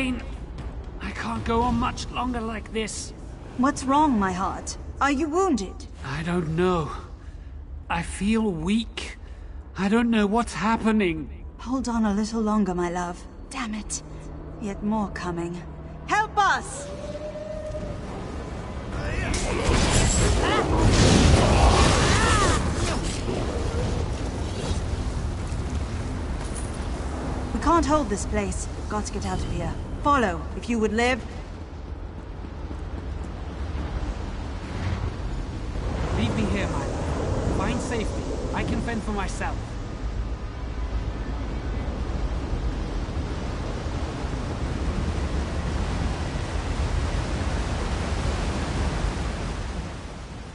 pain. I can't go on much longer like this. What's wrong, my heart? Are you wounded? I don't know. I feel weak. I don't know what's happening. Hold on a little longer, my love. Damn it. Yet more coming. Help us! We can't hold this place. Got to get out of here. Follow, if you would live. Leave me here, my love. Find safety. I can fend for myself.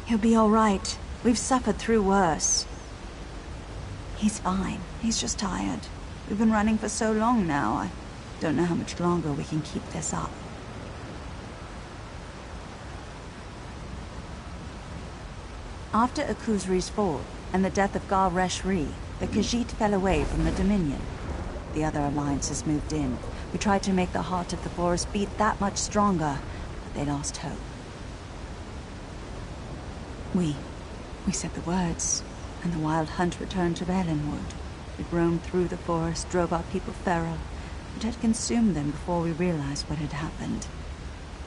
He'll be all right. We've suffered through worse. He's fine. He's just tired. We've been running for so long now. I don't know how much longer we can keep this up. After Akuzri's fall and the death of Gar Reshri, the Khajiit fell away from the Dominion. The other alliances moved in. We tried to make the heart of the forest beat that much stronger, but they lost hope. We said the words, and the Wild Hunt returned to Valenwood. It roamed through the forest, drove our people feral. It had consumed them before we realized what had happened.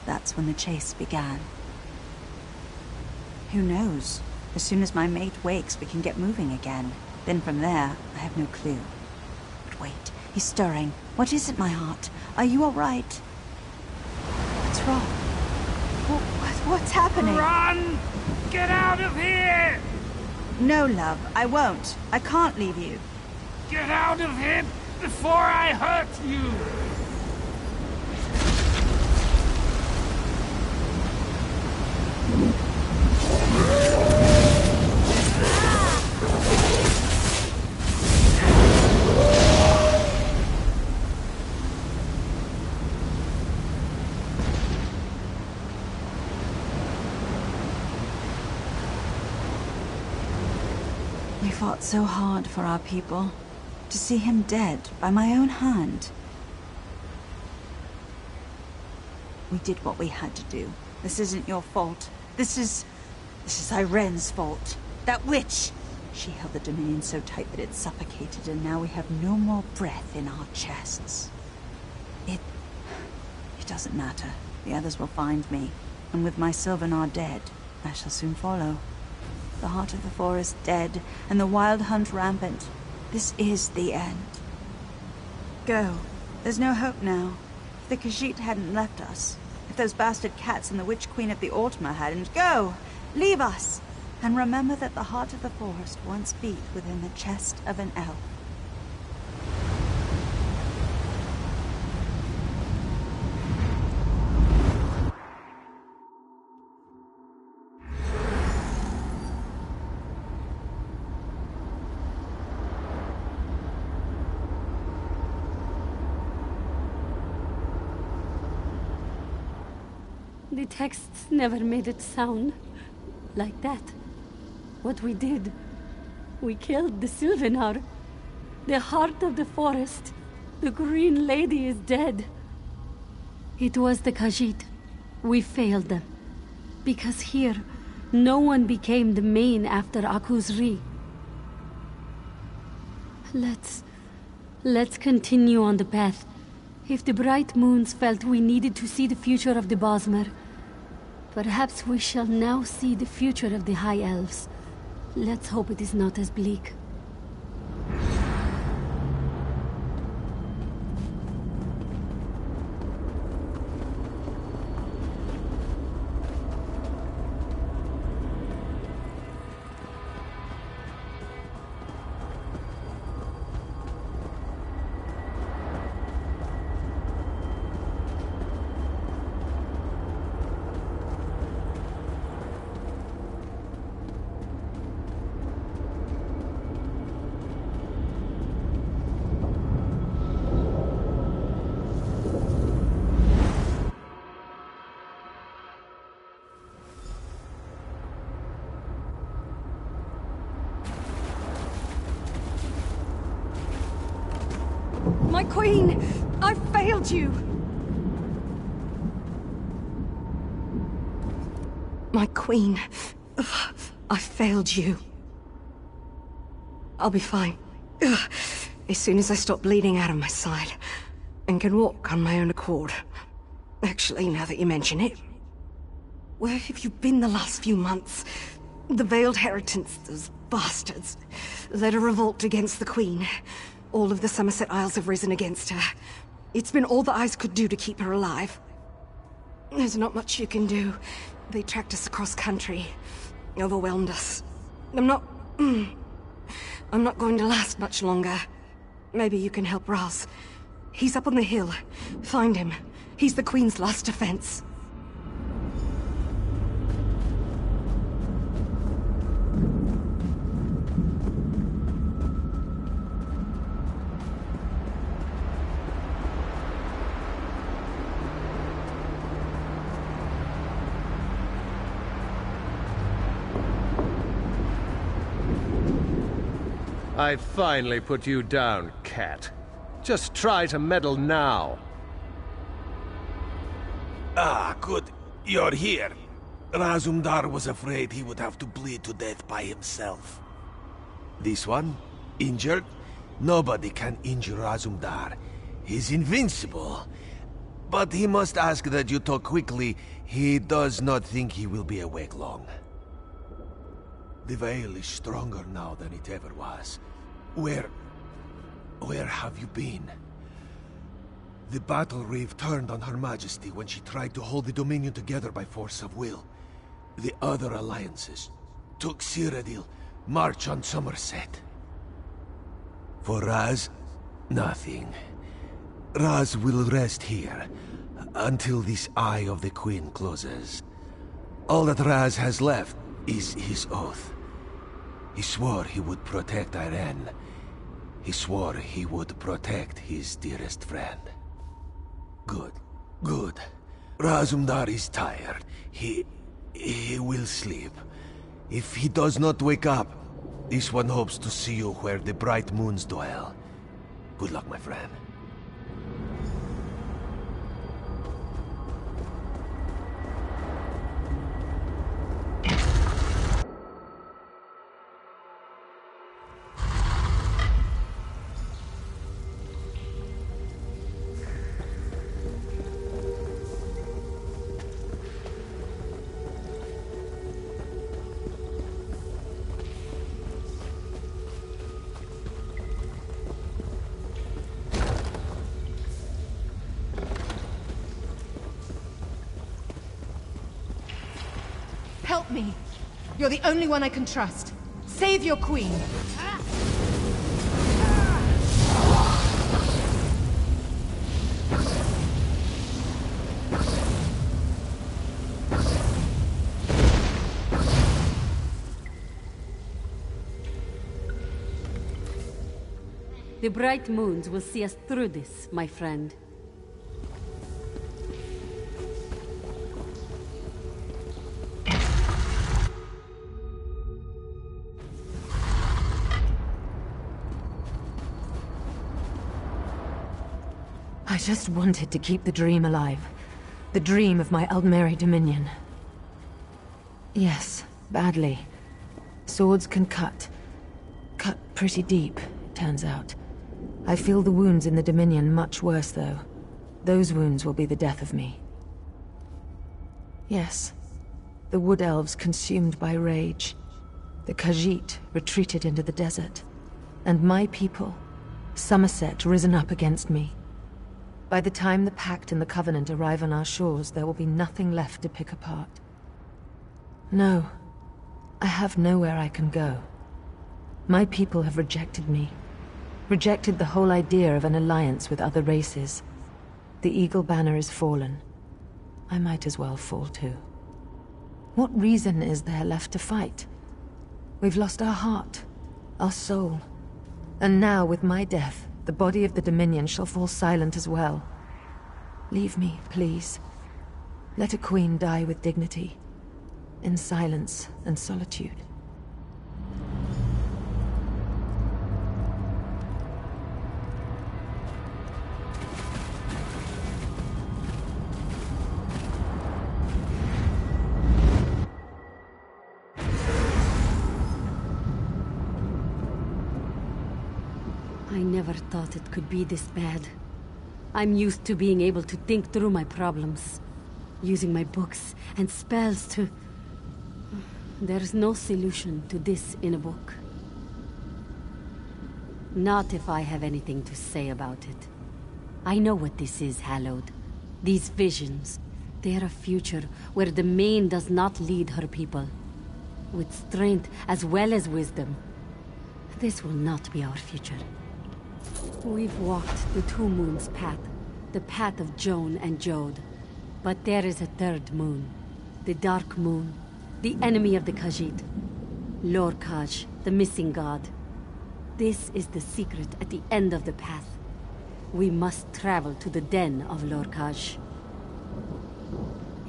That's when the chase began. Who knows? As soon as my mate wakes, we can get moving again. Then from there, I have no clue. But wait, he's stirring. What is it, my heart? Are you all right? What's wrong? What's happening? Run! Get out of here! No, love, I won't. I can't leave you. Get out of here before I hurt you! We fought so hard for our people. To see him dead by my own hand. We did what we had to do. This isn't your fault. This is Irene's fault. That witch! She held the Dominion so tight that it suffocated, and now we have no more breath in our chests. It doesn't matter. The others will find me, and with my Sylvanar dead, I shall soon follow. The heart of the forest dead, and the Wild Hunt rampant. This is the end. Go. There's no hope now. If the Khajiit hadn't left us, if those bastard cats and the Witch Queen of the Altmer hadn't, go! Leave us! And remember that the heart of the forest once beat within the chest of an elf. The texts never made it sound like that. What we did, we killed the Sylvanar. The heart of the forest, the Green Lady is dead. It was the Khajiit. We failed them. Because here, no one became the main after Akuzri. Let's continue on the path. If the Bright Moons felt we needed to see the future of the Bosmer, perhaps we shall now see the future of the High Elves. Let's hope it is not as bleak. My queen! I failed you! My queen. Ugh, I failed you. I'll be fine. Ugh, as soon as I stop bleeding out of my side and can walk on my own accord. Actually, now that you mention it, where have you been the last few months? The Veiled Heritants, those bastards, led a revolt against the Queen. All of the Somerset Isles have risen against her. It's been all the eyes could do to keep her alive. There's not much you can do. They tracked us across country, overwhelmed us. I'm not going to last much longer. Maybe you can help Raz. He's up on the hill. Find him. He's the Queen's last defense. I finally put you down, cat. Just try to meddle now. Ah, good. You're here. Razumdar was afraid he would have to bleed to death by himself. This one? Injured? Nobody can injure Razumdar. He's invincible. But he must ask that you talk quickly. He does not think he will be awake long. The Veil is stronger now than it ever was. Where have you been? The battle reeve turned on Her Majesty when she tried to hold the Dominion together by force of will. The other alliances took Cyrodiil, march on Somerset. For Raz, nothing. Raz will rest here until this Eye of the Queen closes. All that Raz has left is his oath. He swore he would protect Irene. He swore he would protect his dearest friend. Good, good. Razumdar is tired. He will sleep. If he does not wake up, this one hopes to see you where the bright moons dwell. Good luck, my friend. Help me. You're the only one I can trust. Save your queen. The bright moons will see us through this, my friend. I just wanted to keep the dream alive. The dream of my Aldmeri Dominion. Yes, badly. Swords can cut. Cut pretty deep, it turns out. I feel the wounds in the Dominion much worse, though. Those wounds will be the death of me. Yes, the Wood Elves consumed by rage. The Khajiit retreated into the desert. And my people, Somerset, risen up against me. By the time the Pact and the Covenant arrive on our shores, there will be nothing left to pick apart. No, I have nowhere I can go. My people have rejected me. Rejected the whole idea of an alliance with other races. The Eagle Banner is fallen. I might as well fall too. What reason is there left to fight? We've lost our heart, our soul. And now, with my death, the body of the Dominion shall fall silent as well. Leave me, please. Let a queen die with dignity, in silence and solitude. never thought it could be this bad. I'm used to being able to think through my problems. Using my books and spells to... There's no solution to this in a book. Not if I have anything to say about it. I know what this is, Hallowed. These visions. They're a future where the Main does not lead her people. With strength as well as wisdom. This will not be our future. We've walked the Two Moons path. The path of Joan and Jode. But there is a third moon. The Dark Moon. The enemy of the Khajiit. Lorkhaj, the missing god. This is the secret at the end of the path. We must travel to the den of Lorkhaj.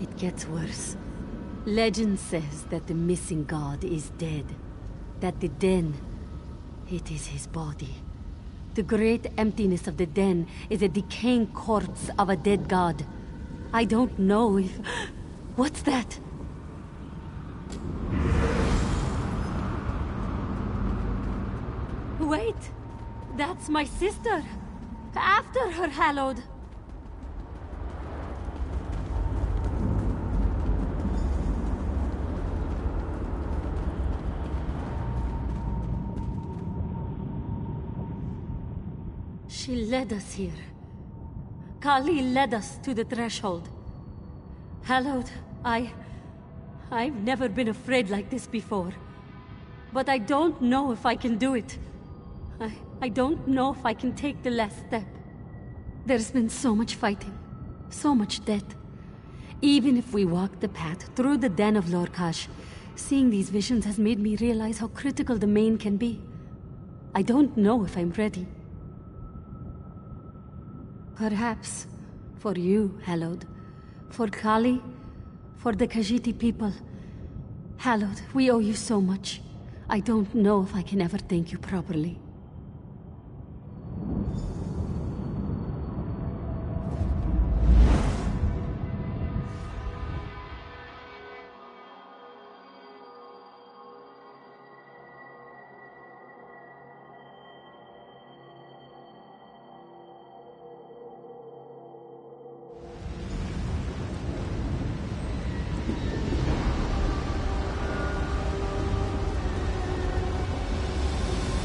It gets worse. Legend says that the missing god is dead. That the den, it is his body. The great emptiness of the den is a decaying corpse of a dead god. I don't know if... What's that? Wait! That's my sister! After her, Hallowed! She led us here. Kali led us to the threshold. Hallowed, I've never been afraid like this before. But I don't know if I can do it. I don't know if I can take the last step. There's been so much fighting, so much death. Even if we walk the path through the den of Lorkhaj, seeing these visions has made me realize how critical the Main can be. I don't know if I'm ready. Perhaps, for you, Hallowed, for Kali, for the Khajiiti people. Hallowed, we owe you so much. I don't know if I can ever thank you properly.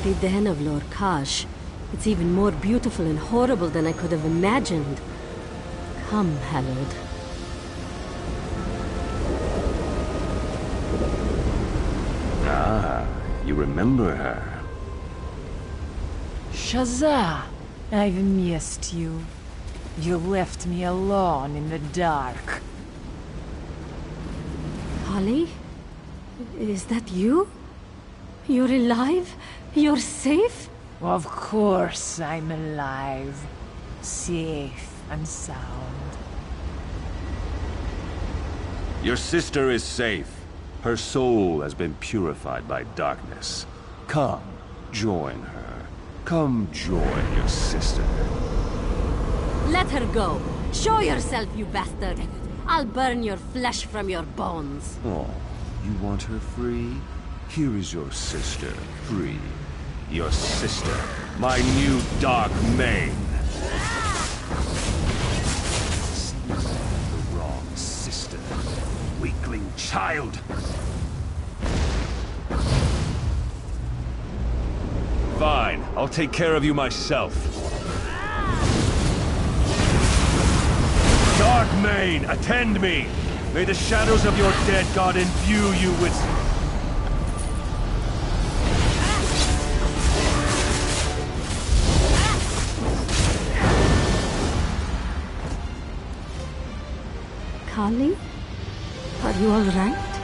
The den of Lorkhaj. It's even more beautiful and horrible than I could have imagined. Come, Hallowed. Ah, you remember her. Shazza, I've missed you. You left me alone in the dark. Kali? Is that you? You're alive? You're safe? Of course I'm alive. Safe and sound. Your sister is safe. Her soul has been purified by darkness. Come, join her. Come join your sister. Let her go. Show yourself, you bastard. I'll burn your flesh from your bones. Oh, you want her free? Here is your sister, free. Your sister, my new Dark Main. The wrong sister. Weakling child. Fine, I'll take care of you myself. Dark Main, attend me! May the shadows of your dead god imbue you with... Kali? Are you all right?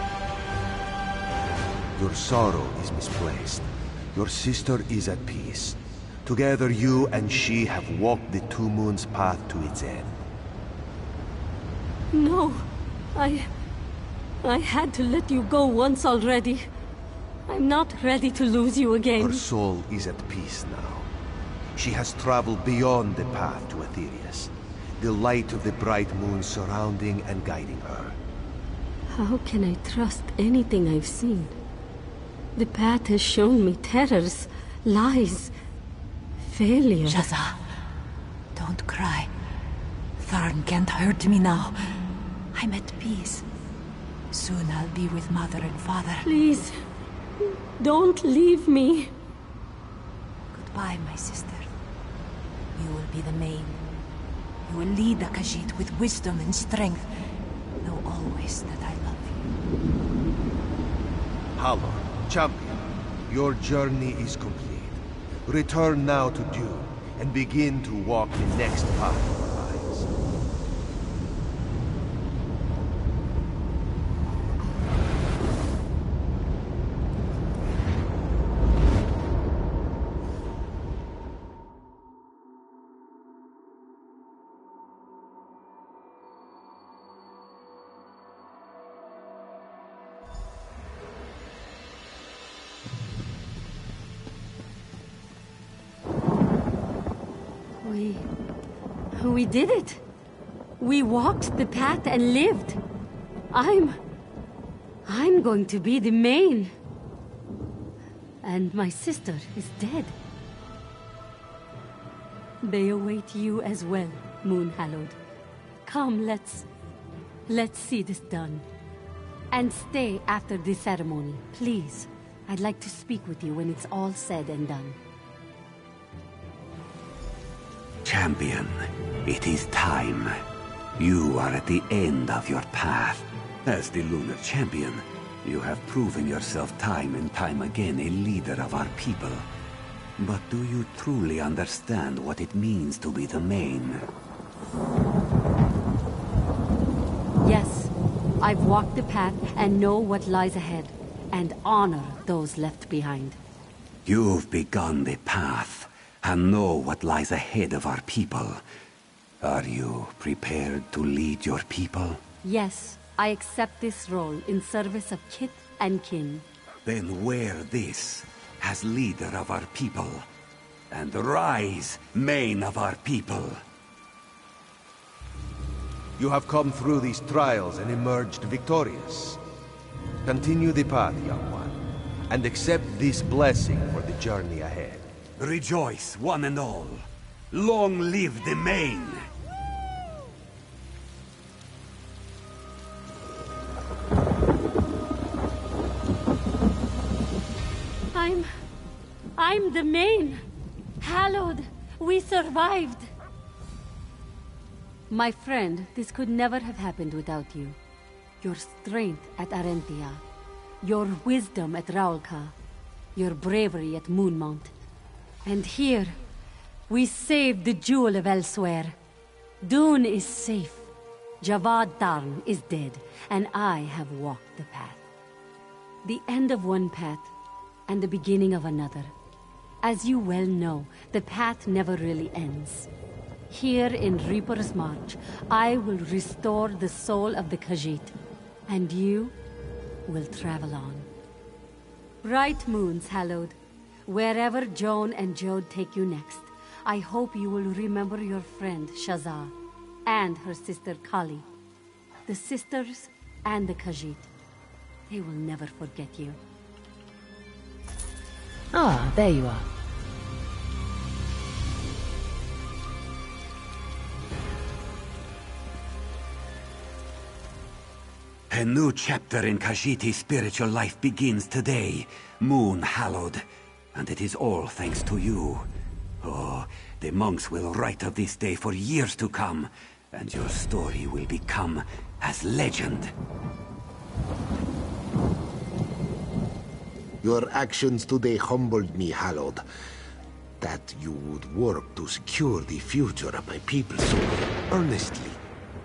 Your sorrow is misplaced. Your sister is at peace. Together you and she have walked the Two Moons path to its end. No. I had to let you go once already. I'm not ready to lose you again. Her soul is at peace now. She has traveled beyond the path to Aetherius. The light of the bright moon surrounding and guiding her. How can I trust anything I've seen? The path has shown me terrors, lies, Failure. Shaza, don't cry. Tharn can't hurt me now. I'm at peace. Soon I'll be with Mother and Father. Please, don't leave me. Goodbye, my sister. You will be the main. You will lead the Khajiit with wisdom and strength. Know always that I love you. Halor, champion, your journey is complete. Return now to Dune and begin to walk the next path of our lives. We did it. We walked the path and lived. I'm going to be the main. And my sister is dead. They await you as well, Moon Hallowed. Come, let's see this done. And stay after the ceremony, please. I'd like to speak with you when it's all said and done. Champion, it is time. You are at the end of your path. As the Lunar Champion, you have proven yourself time and time again a leader of our people. But do you truly understand what it means to be the main? Yes, I've walked the path and know what lies ahead, and honor those left behind. You've begun the path, and know what lies ahead of our people. Are you prepared to lead your people? Yes, I accept this role in service of kith and kin. Then wear this as leader of our people, and rise, main of our people. You have come through these trials and emerged victorious. Continue the path, young one, and accept this blessing for the journey ahead. Rejoice, one and all. Long live the main! I'm the main. Hallowed, we survived. My friend, this could never have happened without you. Your strength at Arentia, your wisdom at Raulka, your bravery at Moonmount. And here, we saved the jewel of Elsewhere. Dune is safe. Javad Tarn is dead, and I have walked the path. The end of one path, and the beginning of another. As you well know, the path never really ends. Here in Reaper's March, I will restore the soul of the Khajiit, and you will travel on. Bright moons, Hallowed. Wherever Joan and Jode take you next, I hope you will remember your friend Shazar and her sister Kali, the sisters and the Khajiit. They will never forget you. Ah, there you are. A new chapter in Khajiiti's spiritual life begins today, Moon Hallowed. And it is all thanks to you. Oh, the monks will write of this day for years to come, and your story will become as legend. Your actions today humbled me, Hallowed. That you would work to secure the future of my people so earnestly.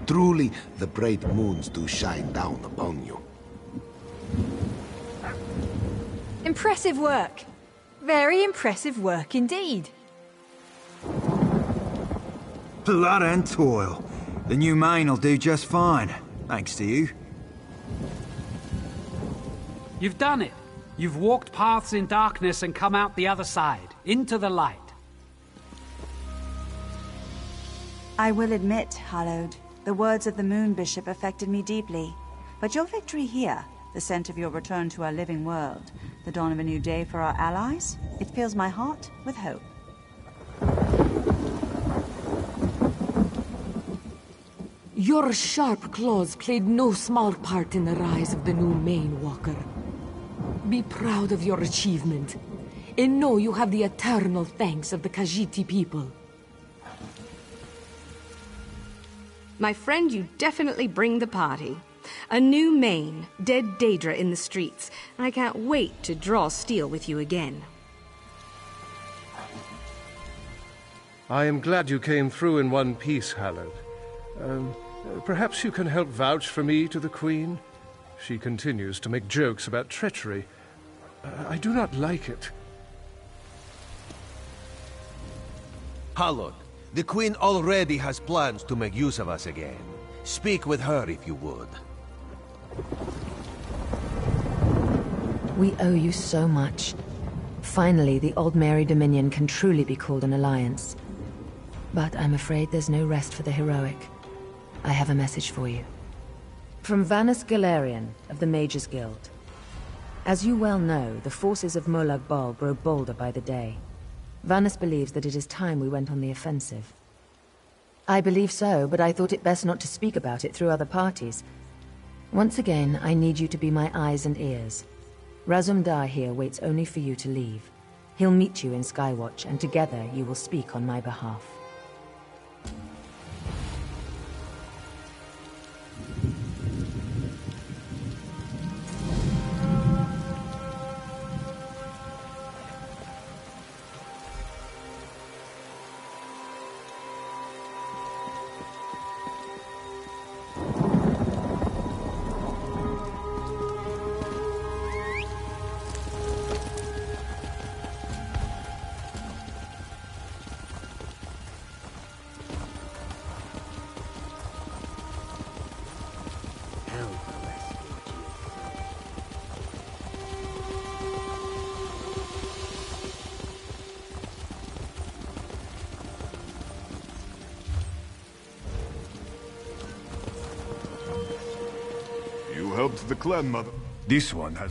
Truly, the bright moons do shine down upon you. Impressive work. Very impressive work indeed. Blood and toil. The new main will do just fine, thanks to you. You've done it. You've walked paths in darkness and come out the other side, into the light. I will admit, Hallowed, the words of the Moon Bishop affected me deeply. But your victory here, the scent of your return to our living world, the dawn of a new day for our allies, it fills my heart with hope. Your sharp claws played no small part in the rise of the new Main Walker. Be proud of your achievement, and know you have the eternal thanks of the Khajiiti people. My friend, you definitely bring the party. A new Main, dead Daedra in the streets. I can't wait to draw steel with you again. I am glad you came through in one piece, Hallowed. Perhaps you can help vouch for me to the Queen? She continues to make jokes about treachery. I do not like it. Hallowed, the Queen already has plans to make use of us again. Speak with her if you would. We owe you so much. Finally, the Old Mary Dominion can truly be called an alliance. But I'm afraid there's no rest for the heroic. I have a message for you. From Vanus Galarian of the Mages Guild. As you well know, the forces of Molag Bal grow bolder by the day. Vanus believes that it is time we went on the offensive. I believe so, but I thought it best not to speak about it through other parties. Once again, I need you to be my eyes and ears. Razum Dar here waits only for you to leave. He'll meet you in Skywatch, and together you will speak on my behalf. Helped the clan, mother. This one has...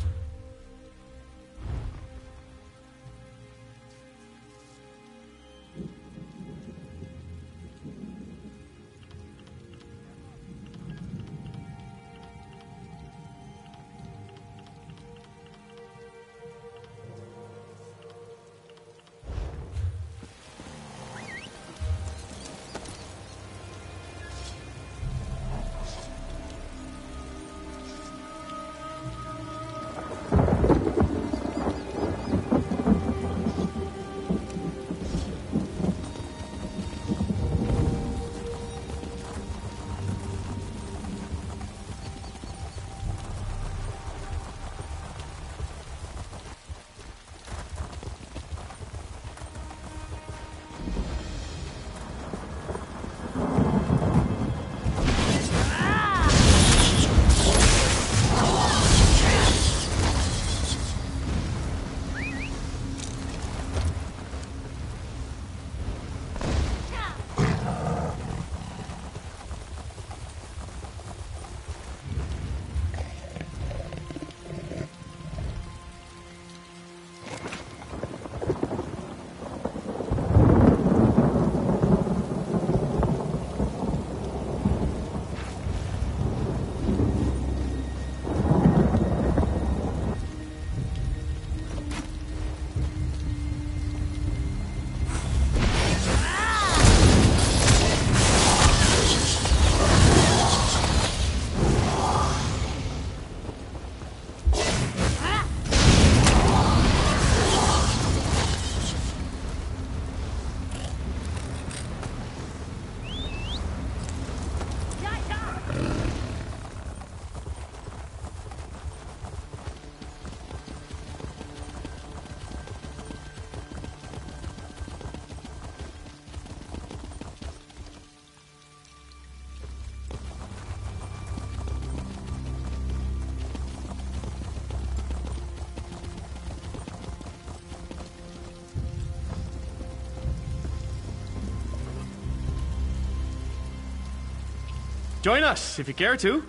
Join us, if you care to.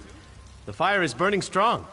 The fire is burning strong.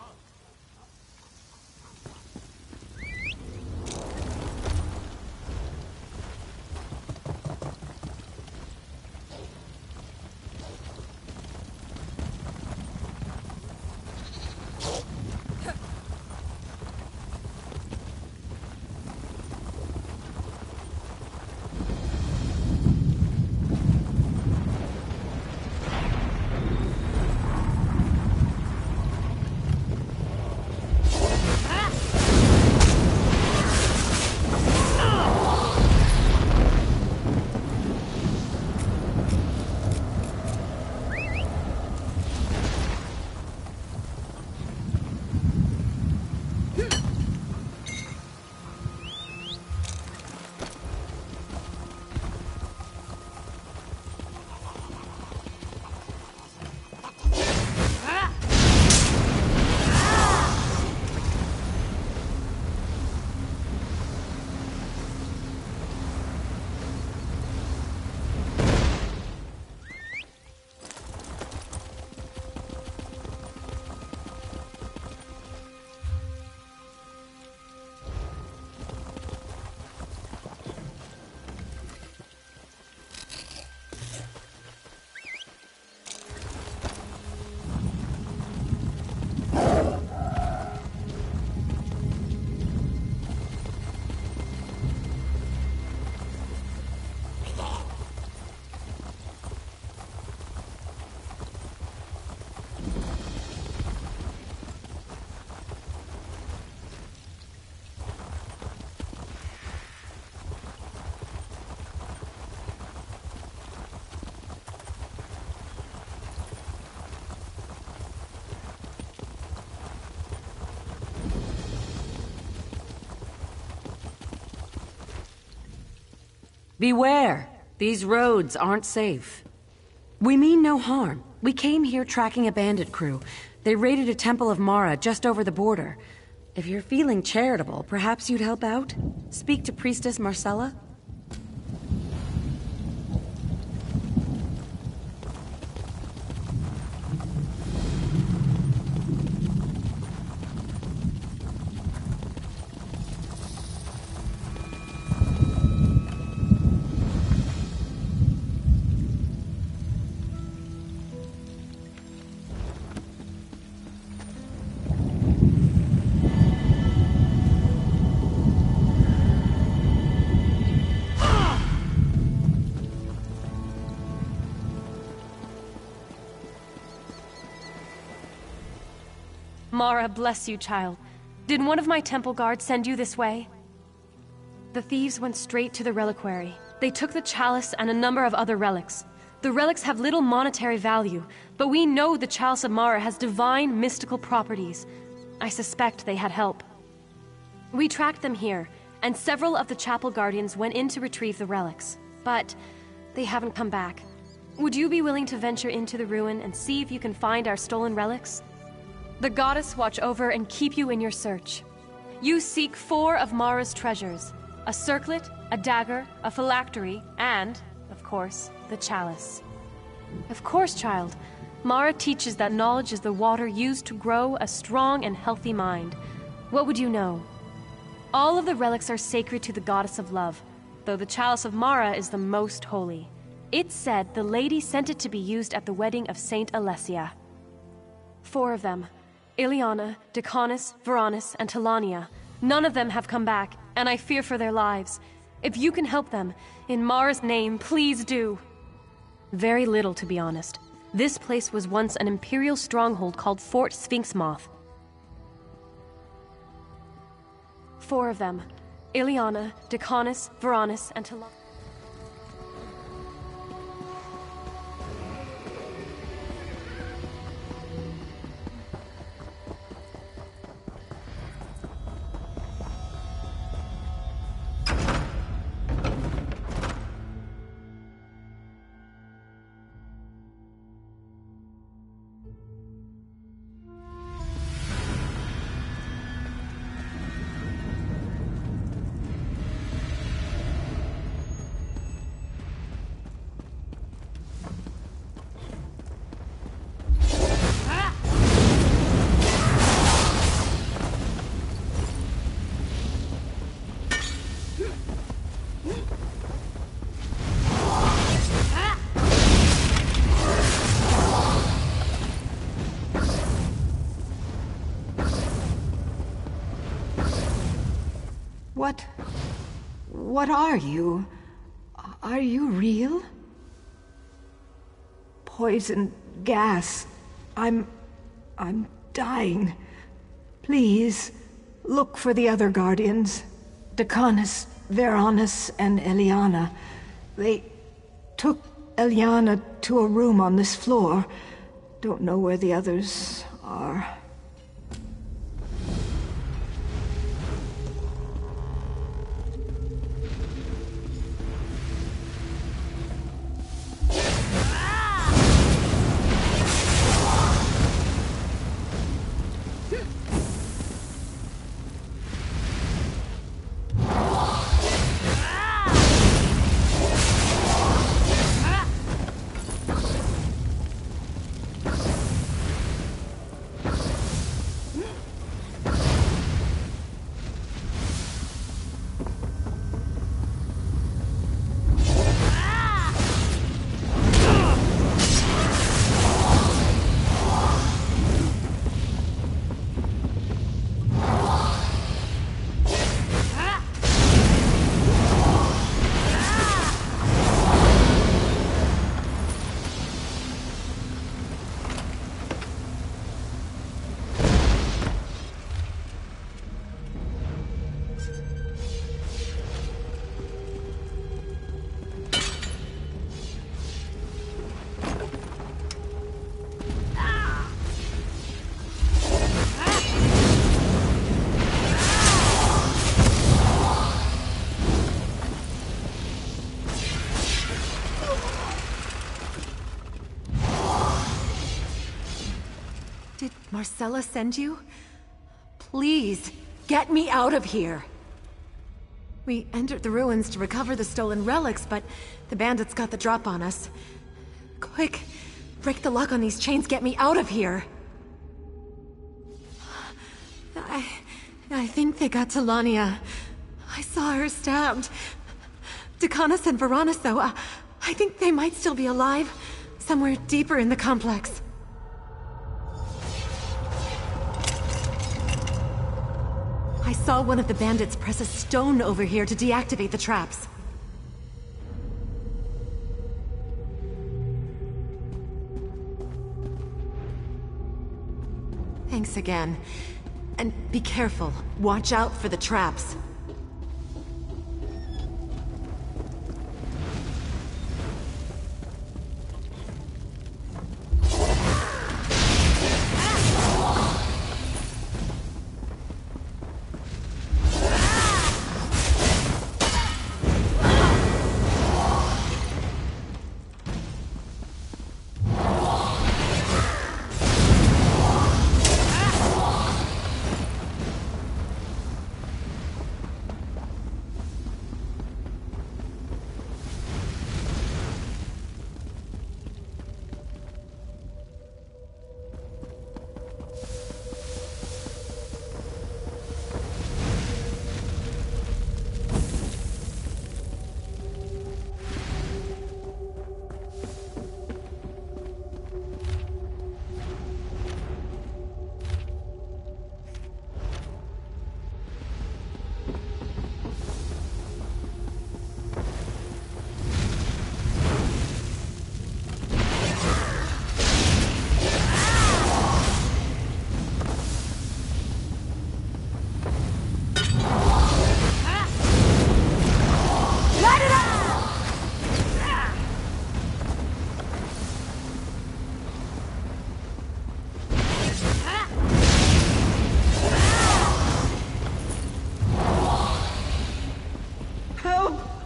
Beware! These roads aren't safe. We mean no harm. We came here tracking a bandit crew. They raided a temple of Mara just over the border. If you're feeling charitable, perhaps you'd help out? Speak to Priestess Marcella? Mara, bless you, child. Did one of my temple guards send you this way? The thieves went straight to the reliquary. They took the chalice and a number of other relics. The relics have little monetary value, but we know the chalice of Mara has divine mystical properties. I suspect they had help. We tracked them here, and several of the chapel guardians went in to retrieve the relics. But they haven't come back. Would you be willing to venture into the ruin and see if you can find our stolen relics? The goddess watch over and keep you in your search. You seek 4 of Mara's treasures: a circlet, a dagger, a phylactery, and, of course, the chalice. Of course, child. Mara teaches that knowledge is the water used to grow a strong and healthy mind. What would you know? All of the relics are sacred to the goddess of love, though the chalice of Mara is the most holy. It's said the lady sent it to be used at the wedding of Saint Alessia. 4 of them: Ileana, Decanus, Veronis, and Talania. None of them have come back, and I fear for their lives. If you can help them, in Mara's name, please do. Very little, to be honest. This place was once an imperial stronghold called Fort Sphinx Moth. 4 of them: Ileana, Decanus, Veronis, and Talania. What are you? Are you real? Poison gas. I'm dying. Please, look for the other guardians. Decanus, Veronis, and Eliana. They took Eliana to a room on this floor. Don't know where the others are. Did Marcella send you? Please, get me out of here! We entered the ruins to recover the stolen relics, but the bandits got the drop on us. Quick, break the lock on these chains, get me out of here! I think they got to Lania. I saw her stabbed. Decanis and Varanus, though, I think they might still be alive, somewhere deeper in the complex. I saw one of the bandits press a stone over here to deactivate the traps. Thanks again. And be careful. Watch out for the traps.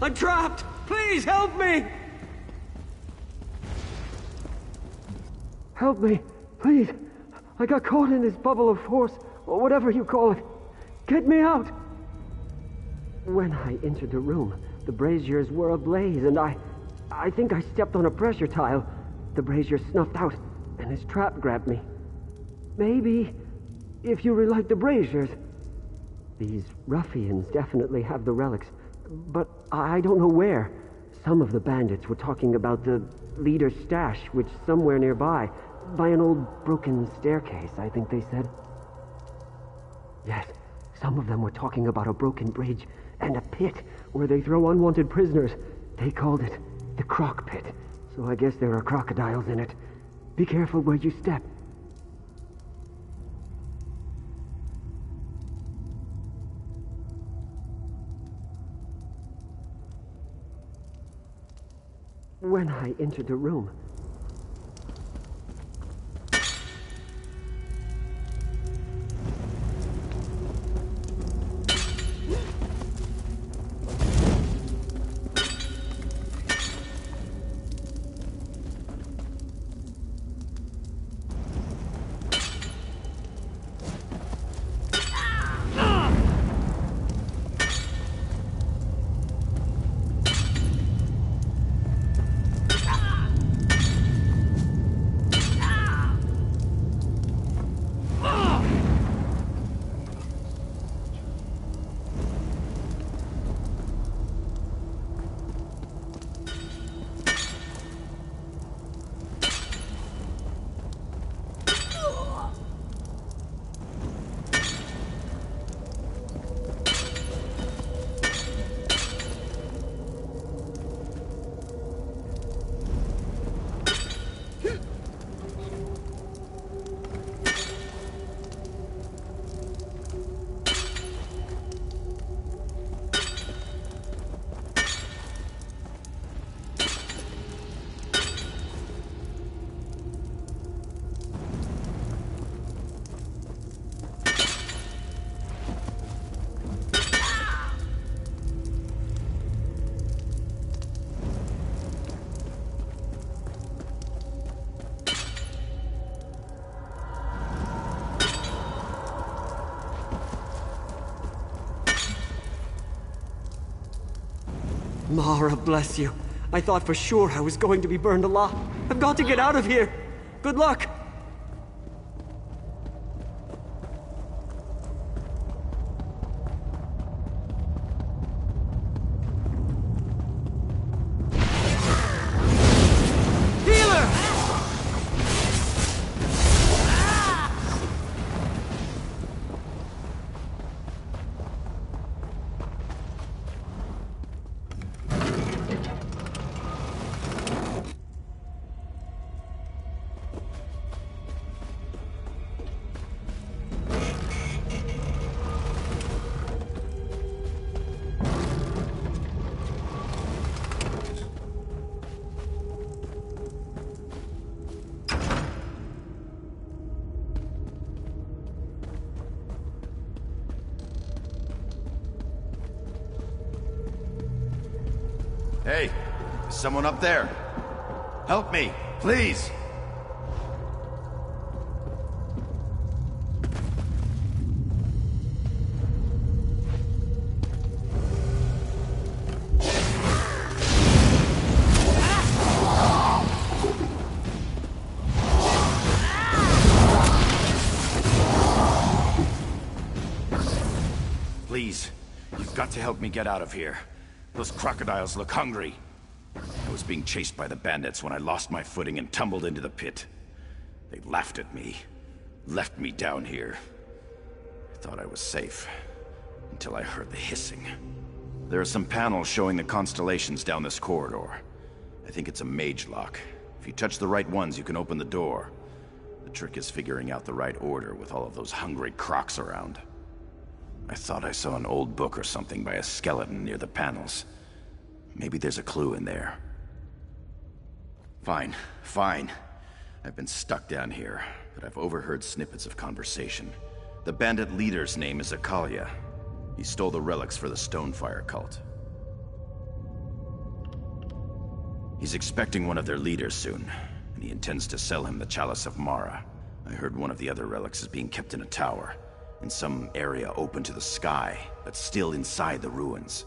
I'm trapped! Please help me! Help me, please. I got caught in this bubble of force, or whatever you call it. Get me out! When I entered the room, the braziers were ablaze, and I think I stepped on a pressure tile. The brazier snuffed out, and his trap grabbed me. Maybe if you relight the braziers. These ruffians definitely have the relics, but I don't know where. Some of the bandits were talking about the leader's stash, which is somewhere nearby, by an old broken staircase, I think they said. Yes, some of them were talking about a broken bridge and a pit where they throw unwanted prisoners. They called it the Croc Pit, so I guess there are crocodiles in it. Be careful where you step. When I entered the room, Mara bless you. I thought for sure I was going to be burned alive. I've got to get out of here. Good luck. Hey, is someone up there? Help me, please! Please, you've got to help me get out of here. Those crocodiles look hungry. I was being chased by the bandits when I lost my footing and tumbled into the pit. They laughed at me, left me down here. I thought I was safe, until I heard the hissing. There are some panels showing the constellations down this corridor. I think it's a mage lock. If you touch the right ones, you can open the door. The trick is figuring out the right order with all of those hungry crocs around. I thought I saw an old book or something by a skeleton near the panels. Maybe there's a clue in there. Fine, fine. I've been stuck down here, but I've overheard snippets of conversation. The bandit leader's name is Akalia. He stole the relics for the Stonefire cult. He's expecting one of their leaders soon, and he intends to sell him the Chalice of Mara. I heard one of the other relics is being kept in a tower, in some area open to the sky, but still inside the ruins.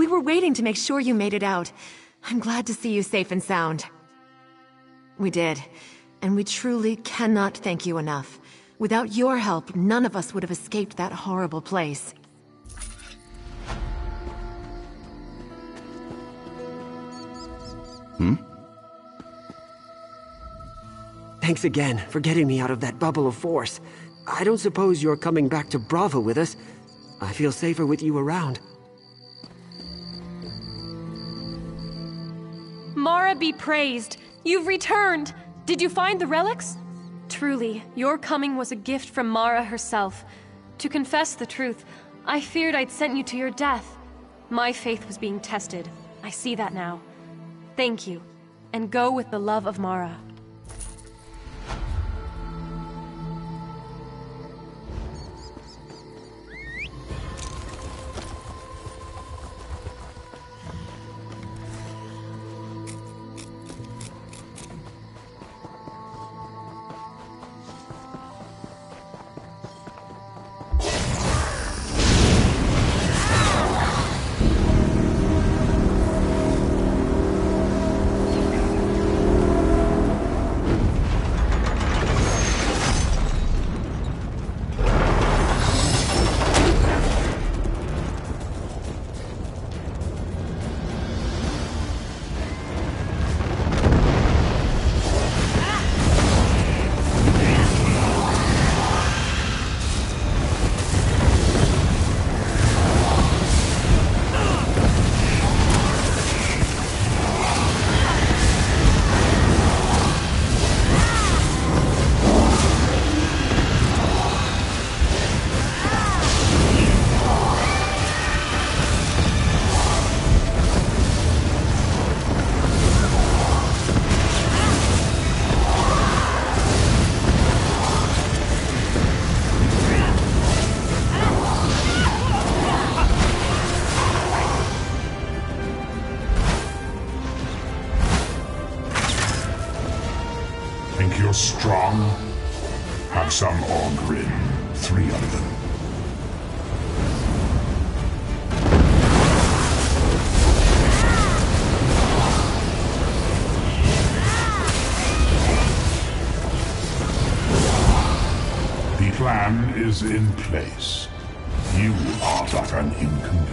We were waiting to make sure you made it out. I'm glad to see you safe and sound. We did, and we truly cannot thank you enough. Without your help, none of us would have escaped that horrible place. Thanks again for getting me out of that bubble of force. I don't suppose you're coming back to Brava with us. I feel safer with you around. Mara be praised! You've returned! Did you find the relics? Truly, your coming was a gift from Mara herself. To confess the truth, I feared I'd sent you to your death. My faith was being tested. I see that now. Thank you, and go with the love of Mara. Think you're strong? Have some Ogrin. 3 of them. The plan is in place. You are but an inconvenience.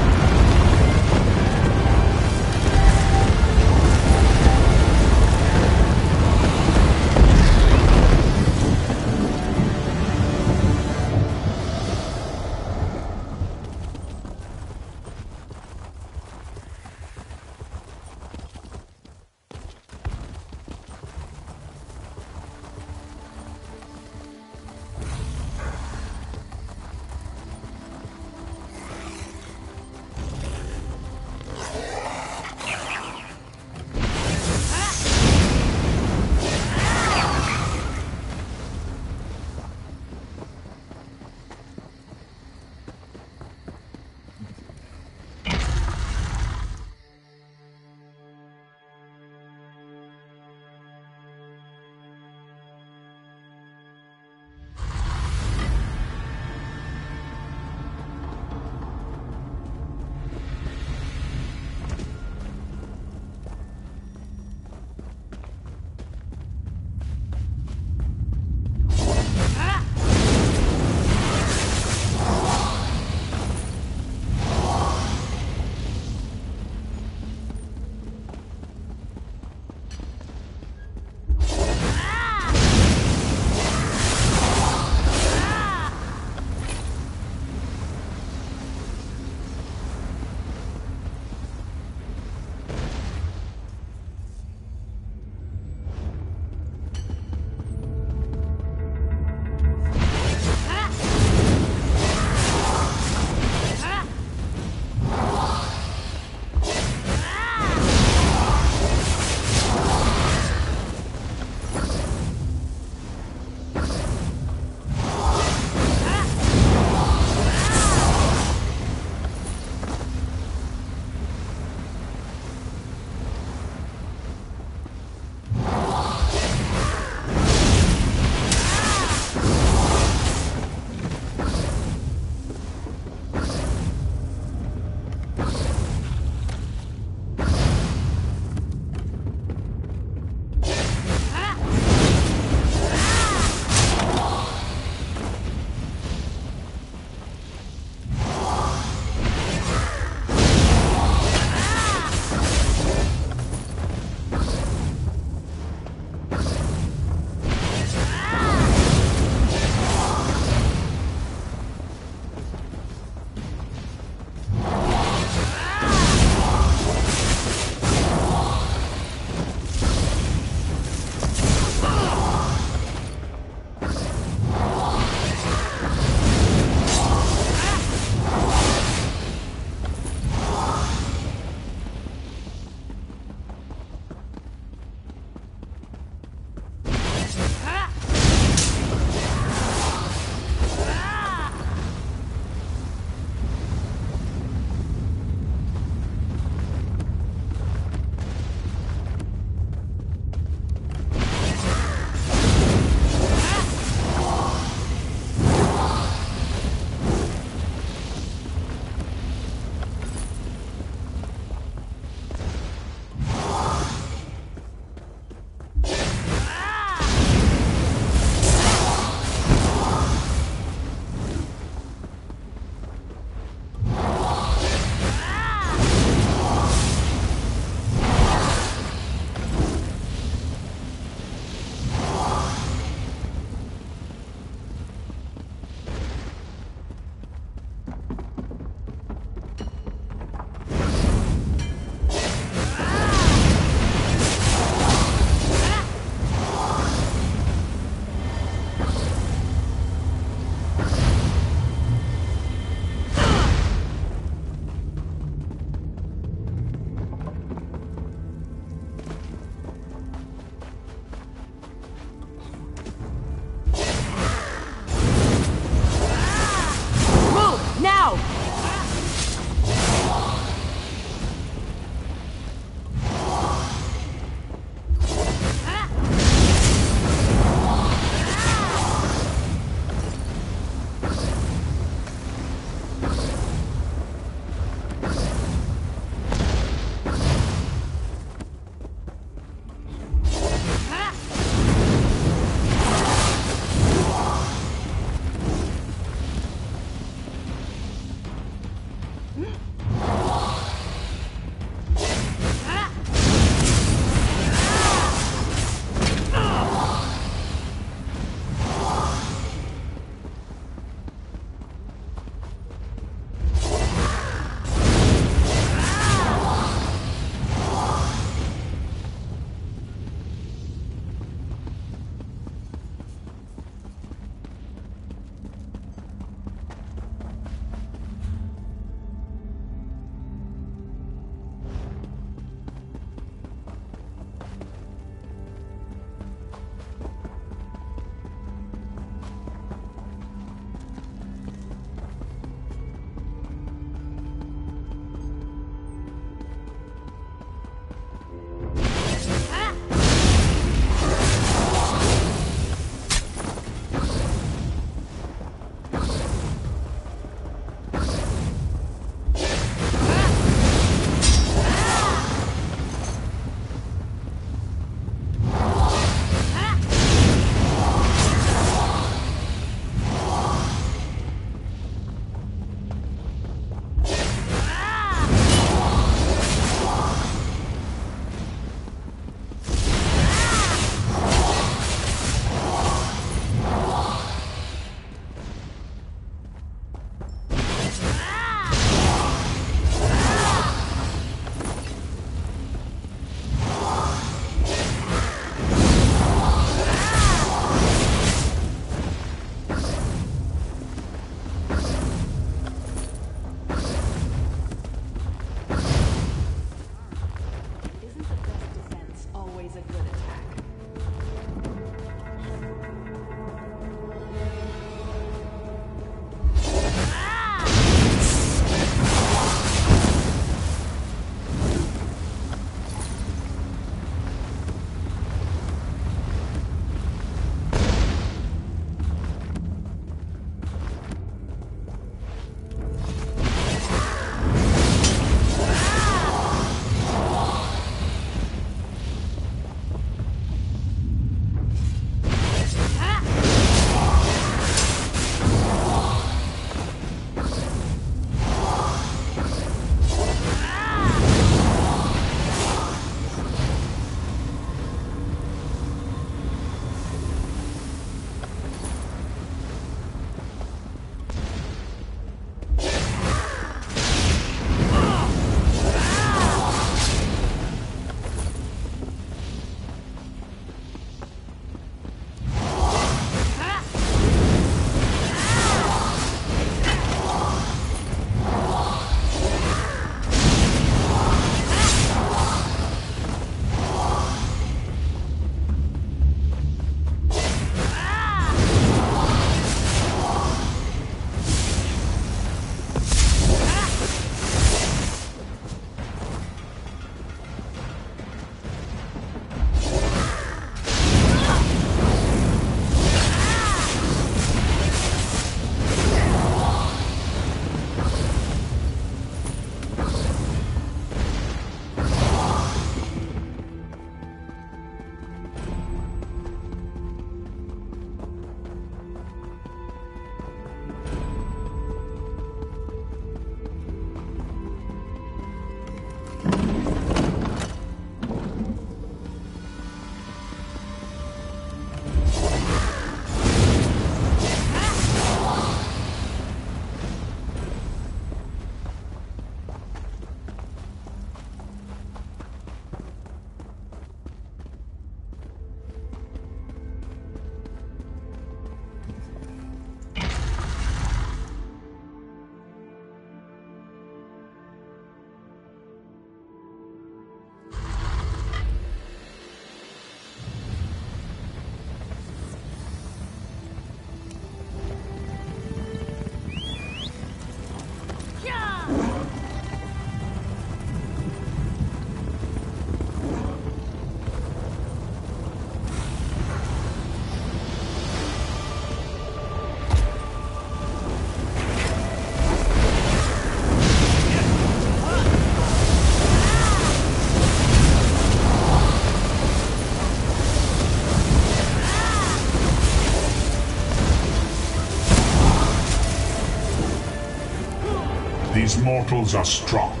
These mortals are strong,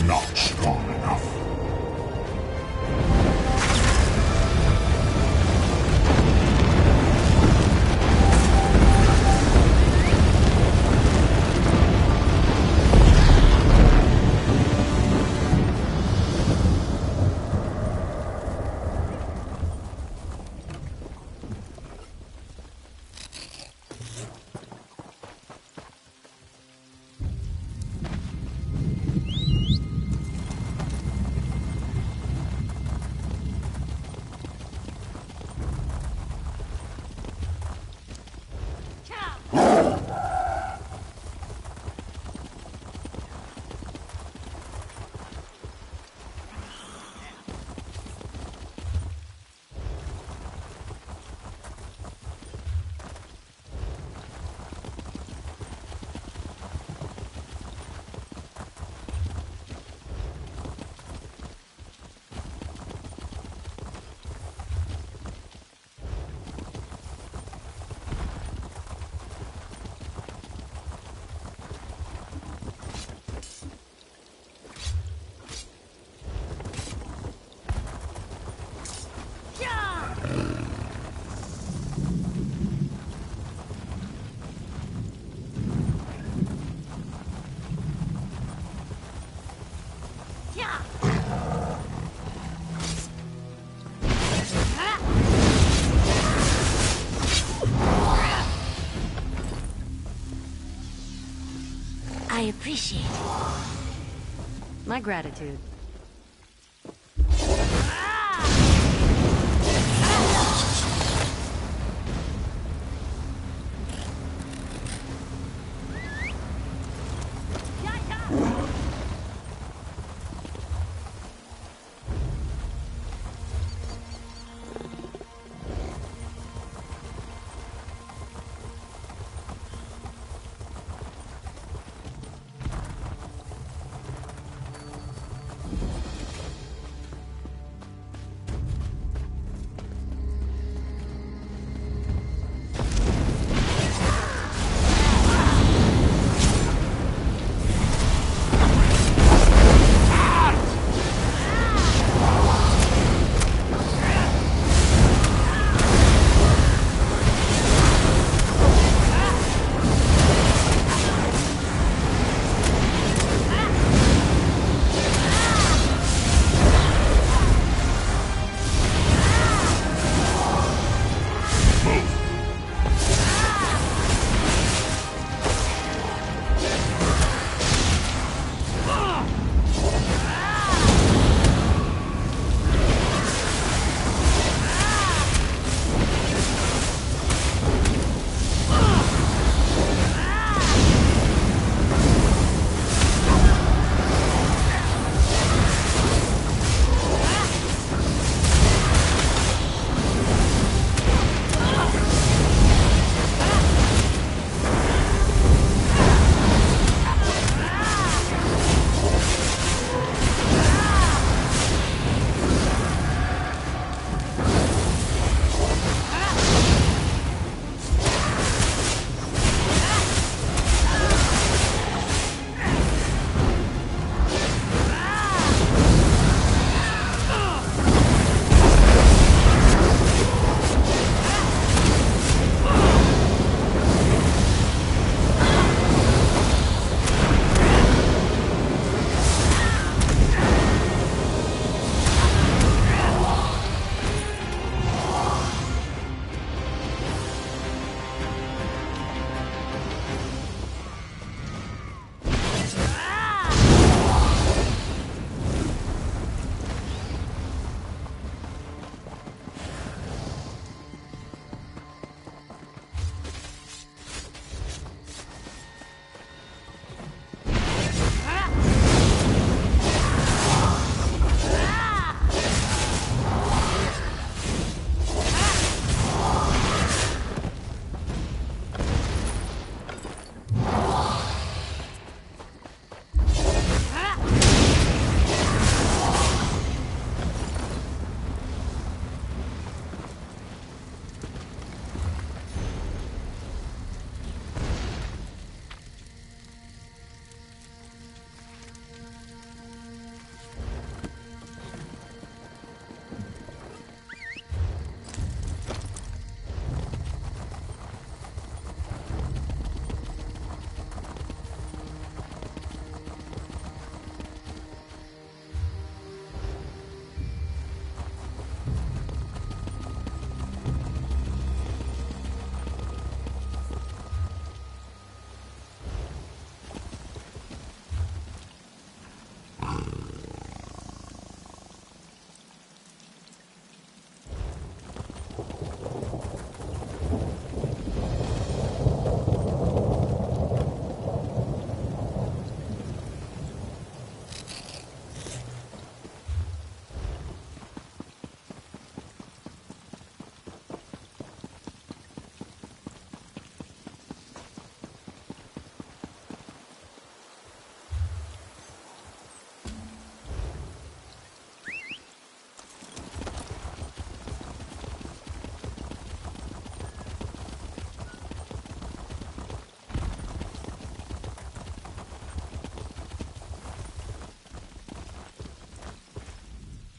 not strong enough. I appreciate it. My gratitude.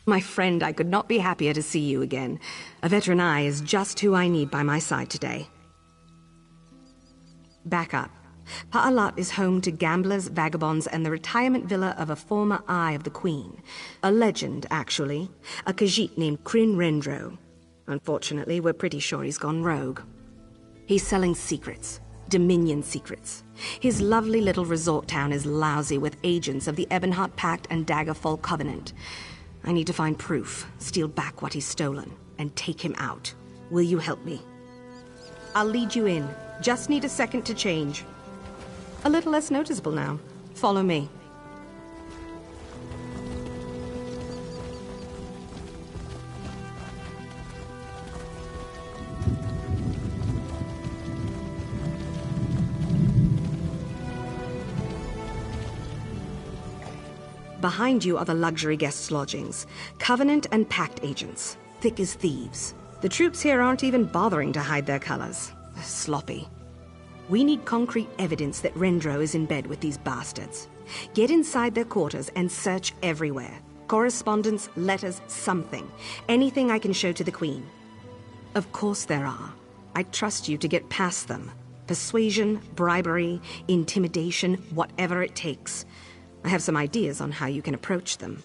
My friend, I could not be happier to see you again. A veteran eye is just who I need by my side today. Back up. Pa'alat is home to gamblers, vagabonds, and the retirement villa of a former Eye of the Queen. A legend, actually. A Khajiit named Kryn Rendro. Unfortunately, we're pretty sure he's gone rogue. He's selling secrets. Dominion secrets. His lovely little resort town is lousy with agents of the Ebonheart Pact and Daggerfall Covenant. I need to find proof, steal back what he's stolen, and take him out. Will you help me? I'll lead you in. Just need a second to change. A little less noticeable now. Follow me. Behind you are the luxury guests' lodgings. Covenant and Pact agents. Thick as thieves. The troops here aren't even bothering to hide their colors. They're sloppy. We need concrete evidence that Rendro is in bed with these bastards. Get inside their quarters and search everywhere. Correspondence, letters, something. Anything I can show to the Queen. Of course there are. I trust you to get past them. Persuasion, bribery, intimidation, whatever it takes. I have some ideas on how you can approach them.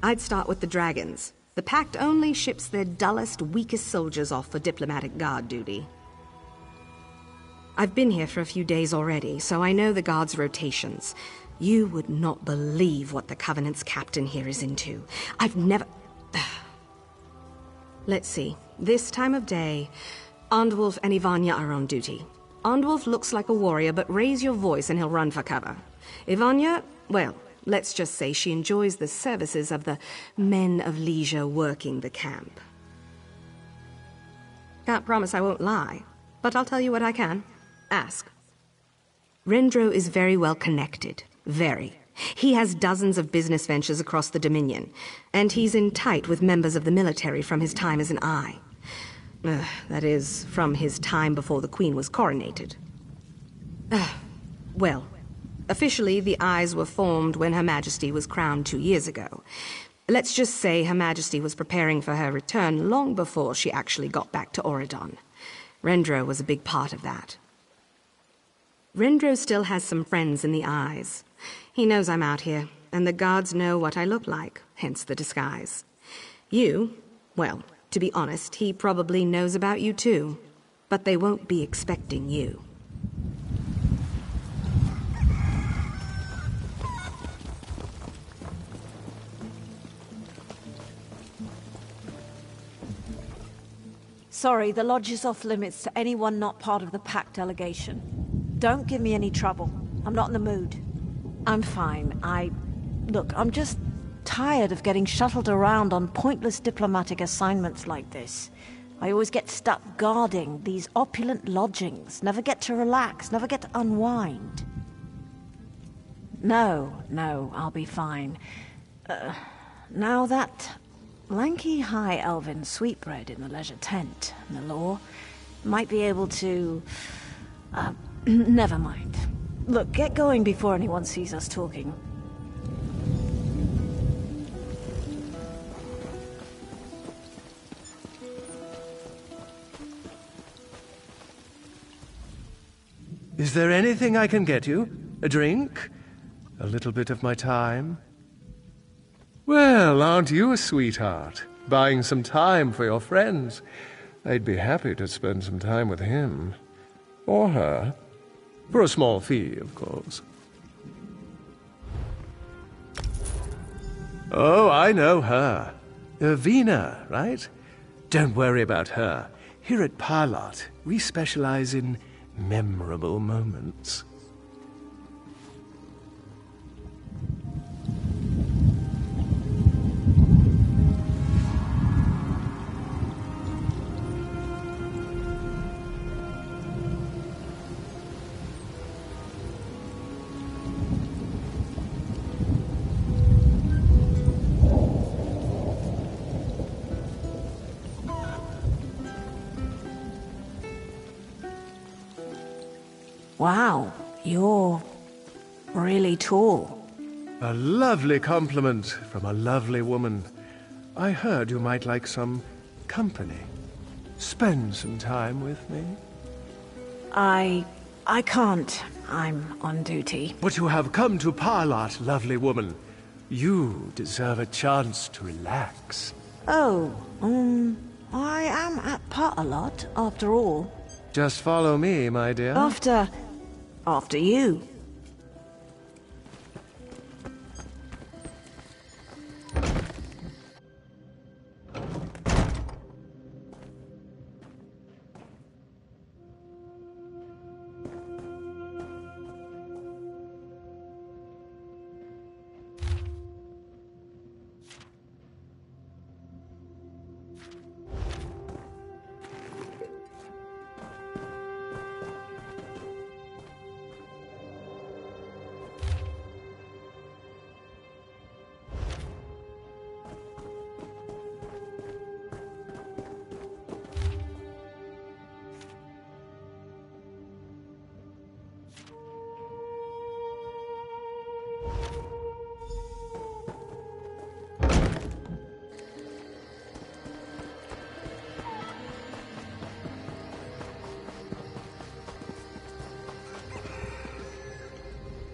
I'd start with the dragons. The Pact only ships their dullest, weakest soldiers off for diplomatic guard duty. I've been here for a few days already, so I know the guards' rotations. You would not believe what the Covenant's captain here is into. I've never... Let's see. This time of day, Andwulf and Ivania are on duty. Andwulf looks like a warrior, but raise your voice and he'll run for cover. Ivania, well, let's just say she enjoys the services of the men of leisure working the camp. Can't promise I won't lie, but I'll tell you what I can. Ask. Rendro is very well connected. Very. He has dozens of business ventures across the Dominion, and he's in tight with members of the military from his time as an Eye. That is, from his time before the Queen was coronated. Well, officially the Eyes were formed when Her Majesty was crowned 2 years ago. Let's just say Her Majesty was preparing for her return long before she actually got back to Auradon. Rendro was a big part of that. Rendro still has some friends in the Eyes. He knows I'm out here, and the guards know what I look like, hence the disguise. You, well, to be honest, he probably knows about you too, but they won't be expecting you. Sorry, the lodge is off limits to anyone not part of the Pact delegation. Don't give me any trouble. I'm not in the mood. I'm fine. Look, I'm just tired of getting shuttled around on pointless diplomatic assignments like this. I always get stuck guarding these opulent lodgings, never get to relax, never get to unwind. No, I'll be fine. Now that lanky high elven sweetbread in the leisure tent, Milor, might be able to... never mind. Look, get going before anyone sees us talking. Is there anything I can get you? A drink? A little bit of my time? Well, aren't you a sweetheart? Buying some time for your friends. I'd be happy to spend some time with him. Or her. For a small fee, of course. Oh, I know her. Irvina, right? Don't worry about her. Here at Pa'alat, we specialize in memorable moments. Wow, you're really tall. A lovely compliment from a lovely woman. I heard you might like some company. Spend some time with me. I can't. I'm on duty. But you have come to Parlat, lovely woman. You deserve a chance to relax. Oh, I am at part a lot, after all. Just follow me, my dear. After you.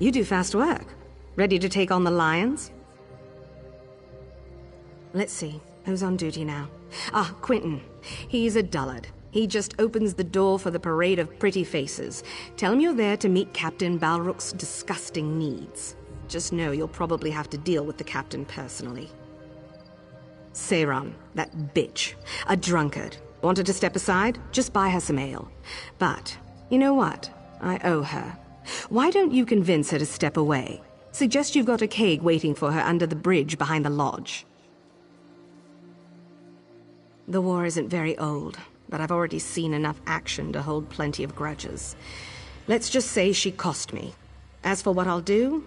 You do fast work. Ready to take on the lions? Let's see, who's on duty now? Ah, Quentin. He's a dullard. He just opens the door for the parade of pretty faces. Tell him you're there to meet Captain Balrog's disgusting needs. Just know you'll probably have to deal with the captain personally. Seiran, that bitch. A drunkard. Wanted to step aside? Just buy her some ale. But, you know what? I owe her. Why don't you convince her to step away? Suggest you've got a keg waiting for her under the bridge behind the lodge. The war isn't very old, but I've already seen enough action to hold plenty of grudges. Let's just say she cost me. As for what I'll do,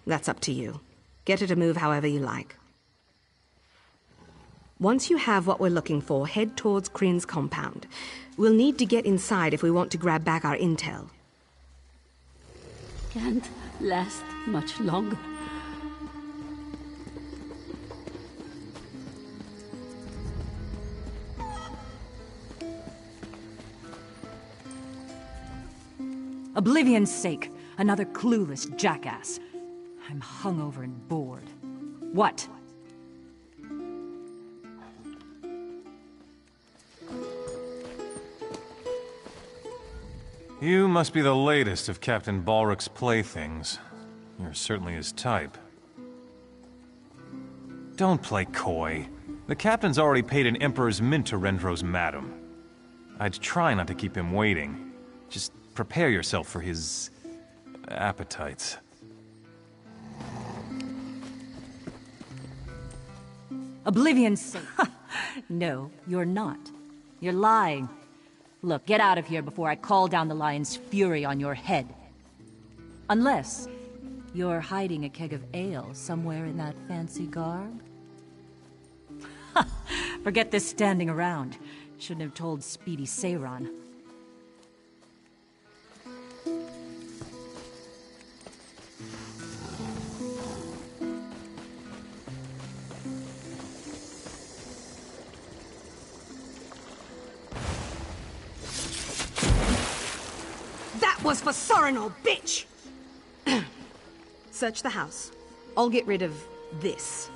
that's up to you. Get her to move however you like. Once you have what we're looking for, head towards Kryn's compound. We'll need to get inside if we want to grab back our intel. Can't last much longer. Oblivion's sake, another clueless jackass. I'm hungover and bored. What? You must be the latest of Captain Balrog's playthings. You're certainly his type. Don't play coy. The captain's already paid an emperor's mint to Rendro's madam. I'd try not to keep him waiting. Just prepare yourself for his appetites. Oblivion's sake. No, you're not. You're lying. Look, get out of here before I call down the lion's fury on your head. Unless you're hiding a keg of ale somewhere in that fancy garb. Forget this standing around. Shouldn't have told Speedy Seiran. Was for Sorcerer, bitch! Search the house. I'll get rid of this.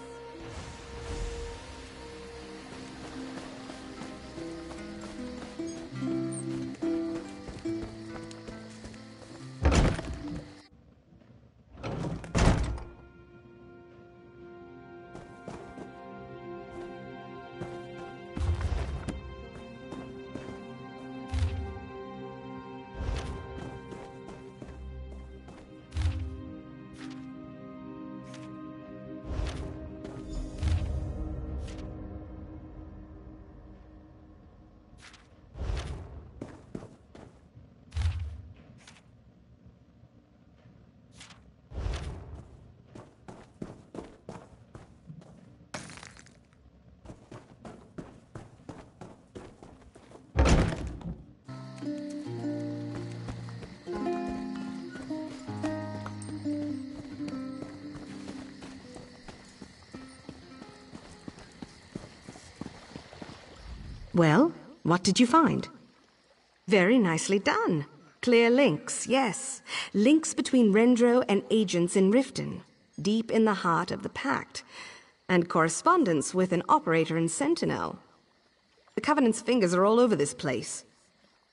Well, what did you find? Very nicely done. Clear links, yes. Links between Rendro and agents in Riften, deep in the heart of the Pact, and correspondence with an operator in Sentinel. The Covenant's fingers are all over this place.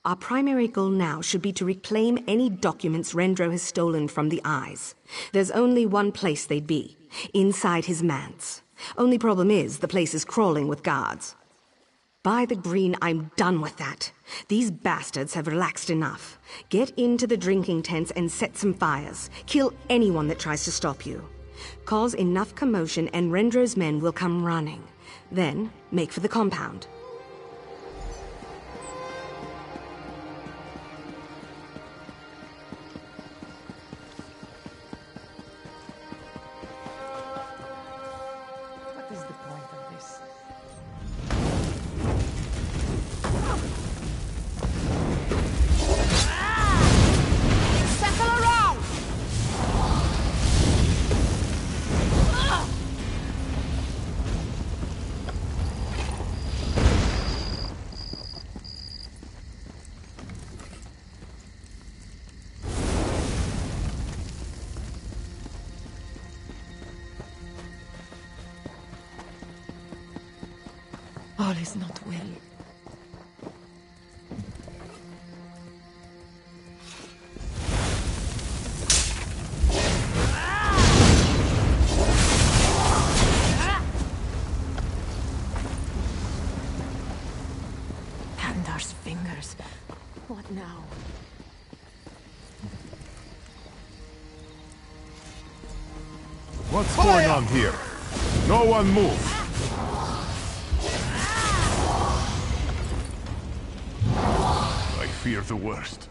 Our primary goal now should be to reclaim any documents Rendro has stolen from the Eyes. There's only one place they'd be, inside his manse. Only problem is, the place is crawling with guards. By the green, I'm done with that. These bastards have relaxed enough. Get into the drinking tents and set some fires. Kill anyone that tries to stop you. Cause enough commotion and Rendro's men will come running. Then, make for the compound. All is not well. Pandar's fingers. What now? What's going on here? No one move! I fear the worst.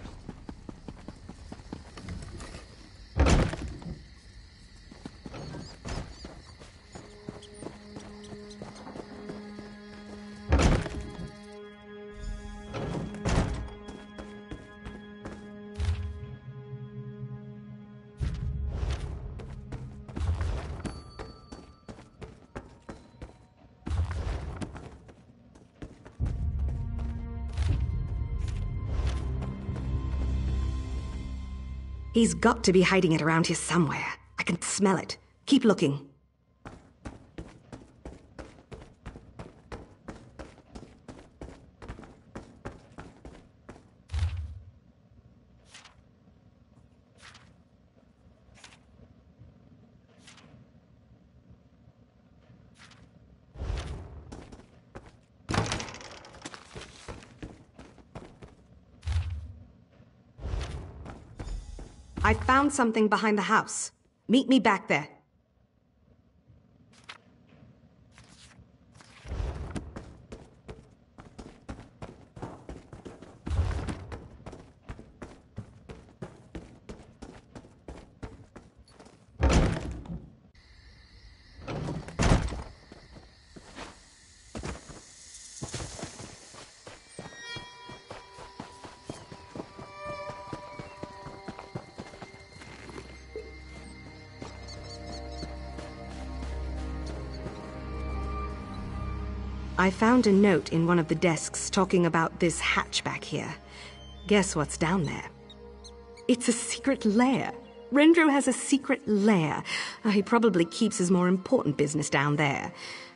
He's got to be hiding it around here somewhere. I can smell it. Keep looking. I found something behind the house. Meet me back there. I found a note in one of the desks talking about this hatch back here. Guess what's down there? It's a secret lair. Rendro has a secret lair. He probably keeps his more important business down there.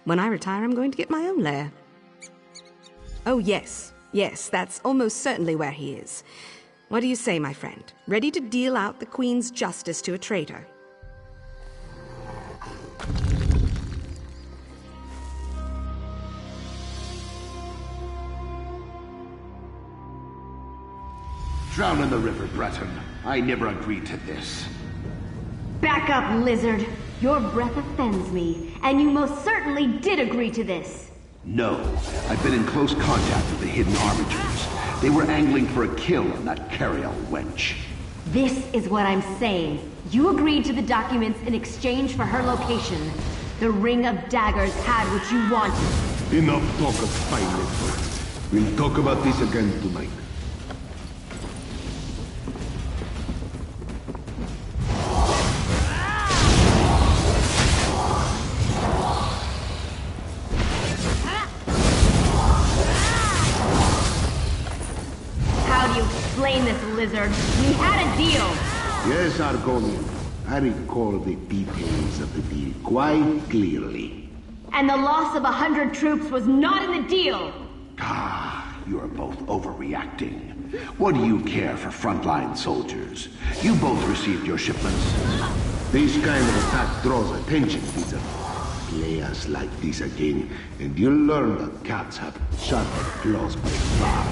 When I retire, I'm going to get my own lair. Oh, yes. Yes, that's almost certainly where he is. What do you say, my friend? Ready to deal out the Queen's justice to a traitor? Drown in the river, Breton. I never agreed to this. Back up, lizard. Your breath offends me, and you most certainly did agree to this. No. I've been in close contact with the hidden arbiters. They were angling for a kill on that Cariel wench. This is what I'm saying. You agreed to the documents in exchange for her location. The Ring of Daggers had what you wanted. Enough talk of fine folks. We'll talk about this again tonight. lizard. We had a deal. Yes, Argonian. I recall the details of the deal quite clearly. And the loss of 100 troops was not in the deal. You are both overreacting. What do you care for frontline soldiers? You both received your shipments. This kind of attack draws attention, Peter. Play us like this again, and you'll learn that cats have sharper claws by far.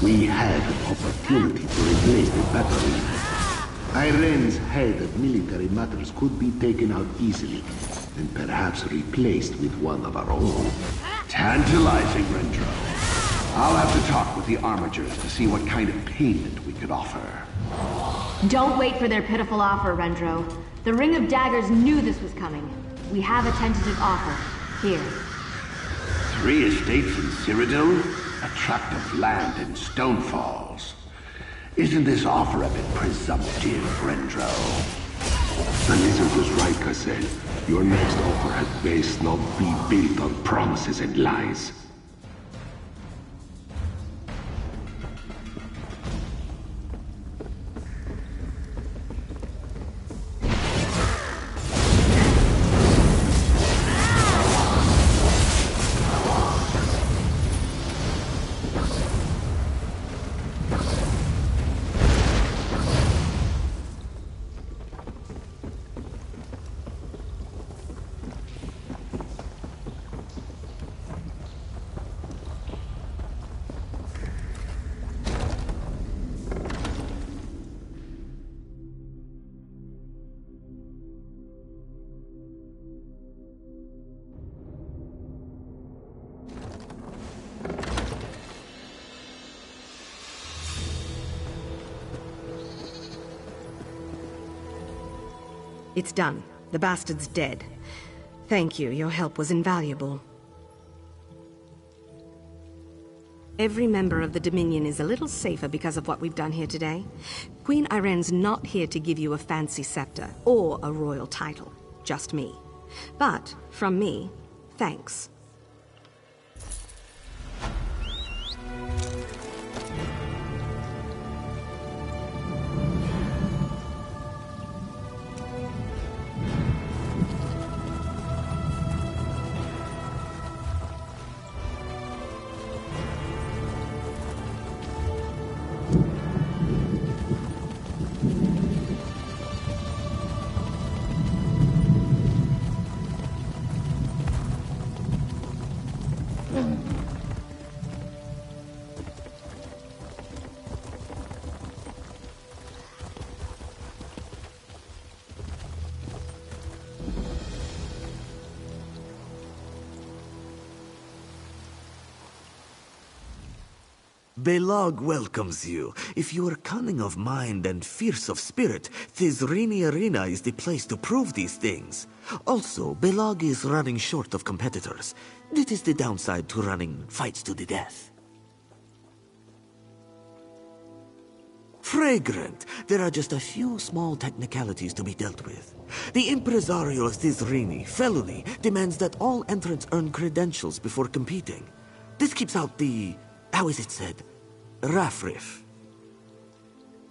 We had an opportunity to replace the battery. Irene's head of military matters could be taken out easily, and perhaps replaced with one of our own. Tantalizing, Rendro. I'll have to talk with the armigers to see what kind of payment we could offer. Don't wait for their pitiful offer, Rendro. The Ring of Daggers knew this was coming. We have a tentative offer. Here. 3 estates in Cyrodiil? A tract of land in Stonefalls. Isn't this offer a bit presumptive, Rendro? The lizard was right, Cassel. Your next offer had best not be built on promises and lies. It's done. The bastard's dead. Thank you, your help was invaluable. Every member of the Dominion is a little safer because of what we've done here today. Queen Irene's not here to give you a fancy scepter or a royal title. Just me. But, from me, thanks. Belag welcomes you. If you are cunning of mind and fierce of spirit, Thizrini Arena is the place to prove these things. Also, Belag is running short of competitors. It is the downside to running fights to the death. Fragrant. There are just a few small technicalities to be dealt with. The Impresario of Thizrini, Felony, demands that all entrants earn credentials before competing. This keeps out the... how is it said? Raffriff.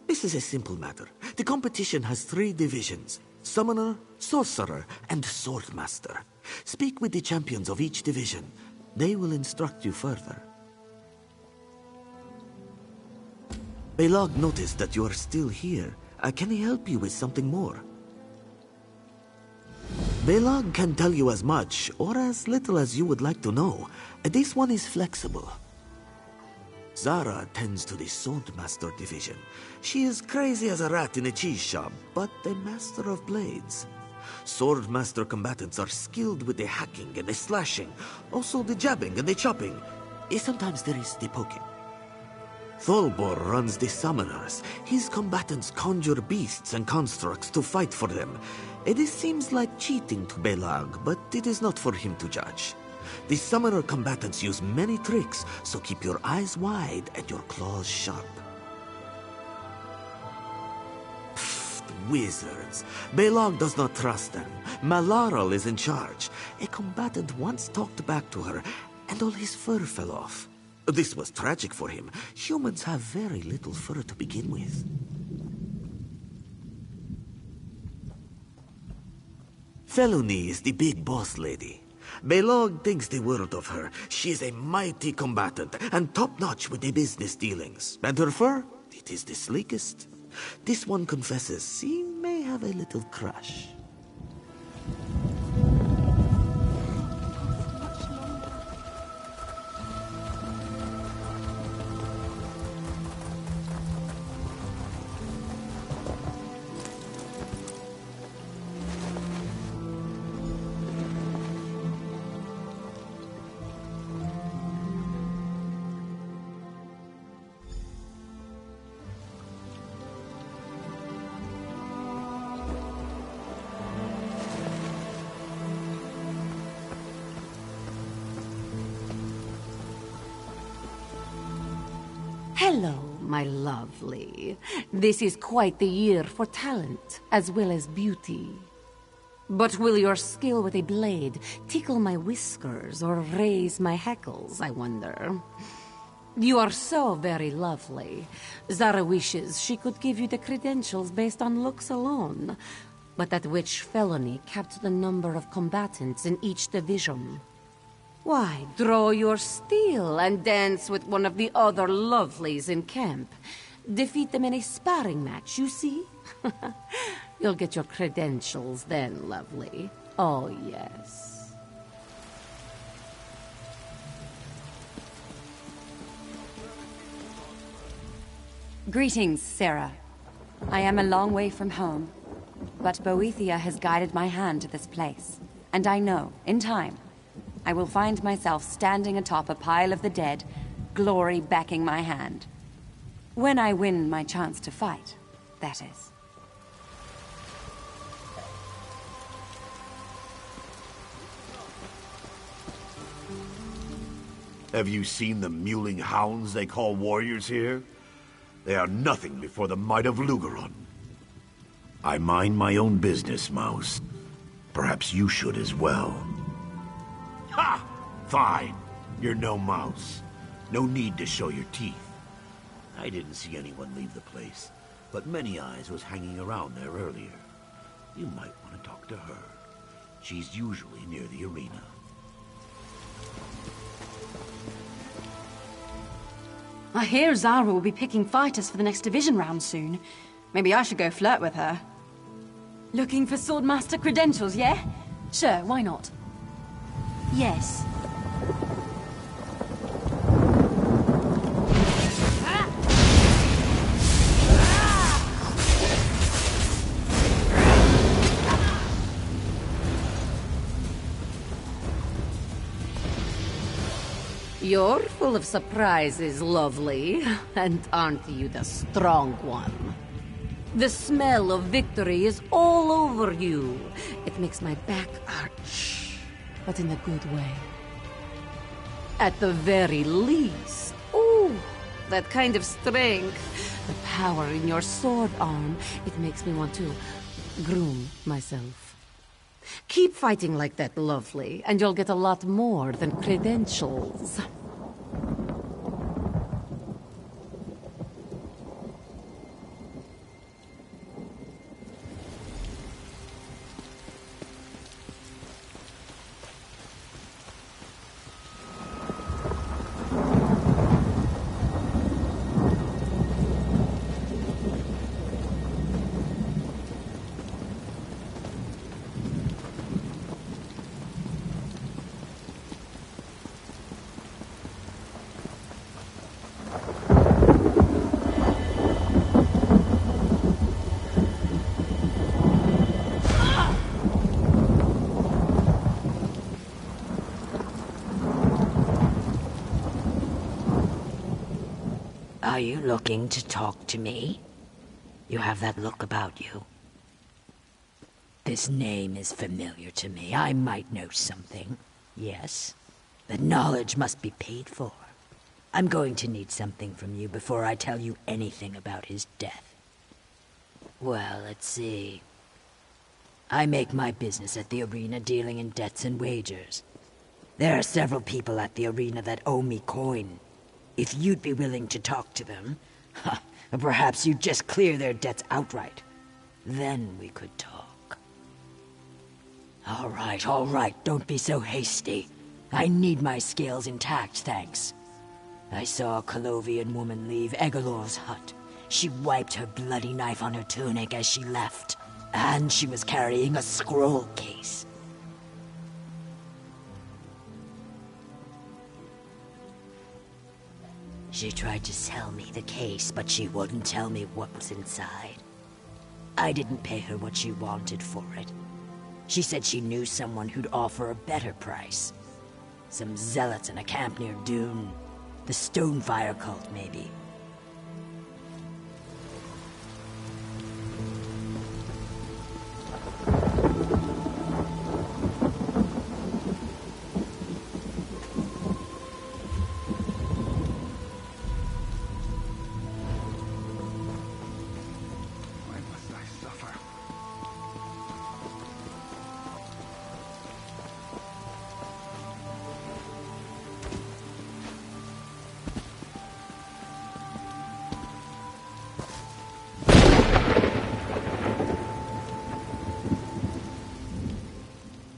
This is a simple matter. The competition has 3 divisions: Summoner, Sorcerer, and Swordmaster. Speak with the champions of each division. They will instruct you further. Belag noticed that you are still here. Can he help you with something more? Belag can tell you as much, or as little as you would like to know. This one is flexible. Zara tends to the Swordmaster division. She is crazy as a rat in a cheese shop, but a master of blades. Swordmaster combatants are skilled with the hacking and the slashing, also the jabbing and the chopping. Sometimes there is the poking. Tholbor runs the summoners. His combatants conjure beasts and constructs to fight for them. This seems like cheating to Belag, but it is not for him to judge. The summoner combatants use many tricks, so keep your eyes wide and your claws sharp. wizards. Belog does not trust them. Malaral is in charge. A combatant once talked back to her, and all his fur fell off. This was tragic for him. Humans have very little fur to begin with. Felony is the big boss lady. Belog thinks the world of her. She is a mighty combatant and top-notch with the business dealings. And her fur, it is the sleekest. This one confesses he may have a little crush. Hello, my lovely. This is quite the year for talent, as well as beauty. But will your skill with a blade tickle my whiskers or raise my hackles, I wonder? You are so very lovely. Zara wishes she could give you the credentials based on looks alone. But that witch Felony capped the number of combatants in each division. Why, draw your steel and dance with one of the other lovelies in camp. Defeat them in a sparring match, you see? You'll get your credentials then, lovely. Oh, yes. Greetings, Sarah. I am a long way from home, but Boethia has guided my hand to this place, and I know, in time, I will find myself standing atop a pile of the dead, glory backing my hand. When I win my chance to fight, that is. Have you seen the mewling hounds they call warriors here? They are nothing before the might of Lugeron. I mind my own business, Mouse. Perhaps you should as well. Ha! Fine. You're no mouse. No need to show your teeth. I didn't see anyone leave the place, but Many Eyes was hanging around there earlier. You might want to talk to her. She's usually near the arena. I hear Zara will be picking fighters for the next division round soon. Maybe I should go flirt with her. Looking for Swordmaster credentials, yeah? Sure, why not? Yes. You're full of surprises, lovely. And aren't you the strong one? The smell of victory is all over you. It makes my back arch, but in a good way. At the very least, ooh, that kind of strength, the power in your sword arm, it makes me want to groom myself. Keep fighting like that, lovely, and you'll get a lot more than credentials. Are you looking to talk to me? You have that look about you. This name is familiar to me. I might know something. Yes, but knowledge must be paid for. I'm going to need something from you before I tell you anything about his death. Well, let's see. I make my business at the arena dealing in debts and wagers. There are several people at the arena that owe me coin. If you'd be willing to talk to them, perhaps you'd just clear their debts outright. Then we could talk. All right, don't be so hasty. I need my scales intact, thanks. I saw a Colovian woman leave Egolor's hut. She wiped her bloody knife on her tunic as she left, and she was carrying a scroll case. She tried to sell me the case, but she wouldn't tell me what was inside. I didn't pay her what she wanted for it. She said she knew someone who'd offer a better price. Some zealots in a camp near Dune. The Stonefire cult, maybe.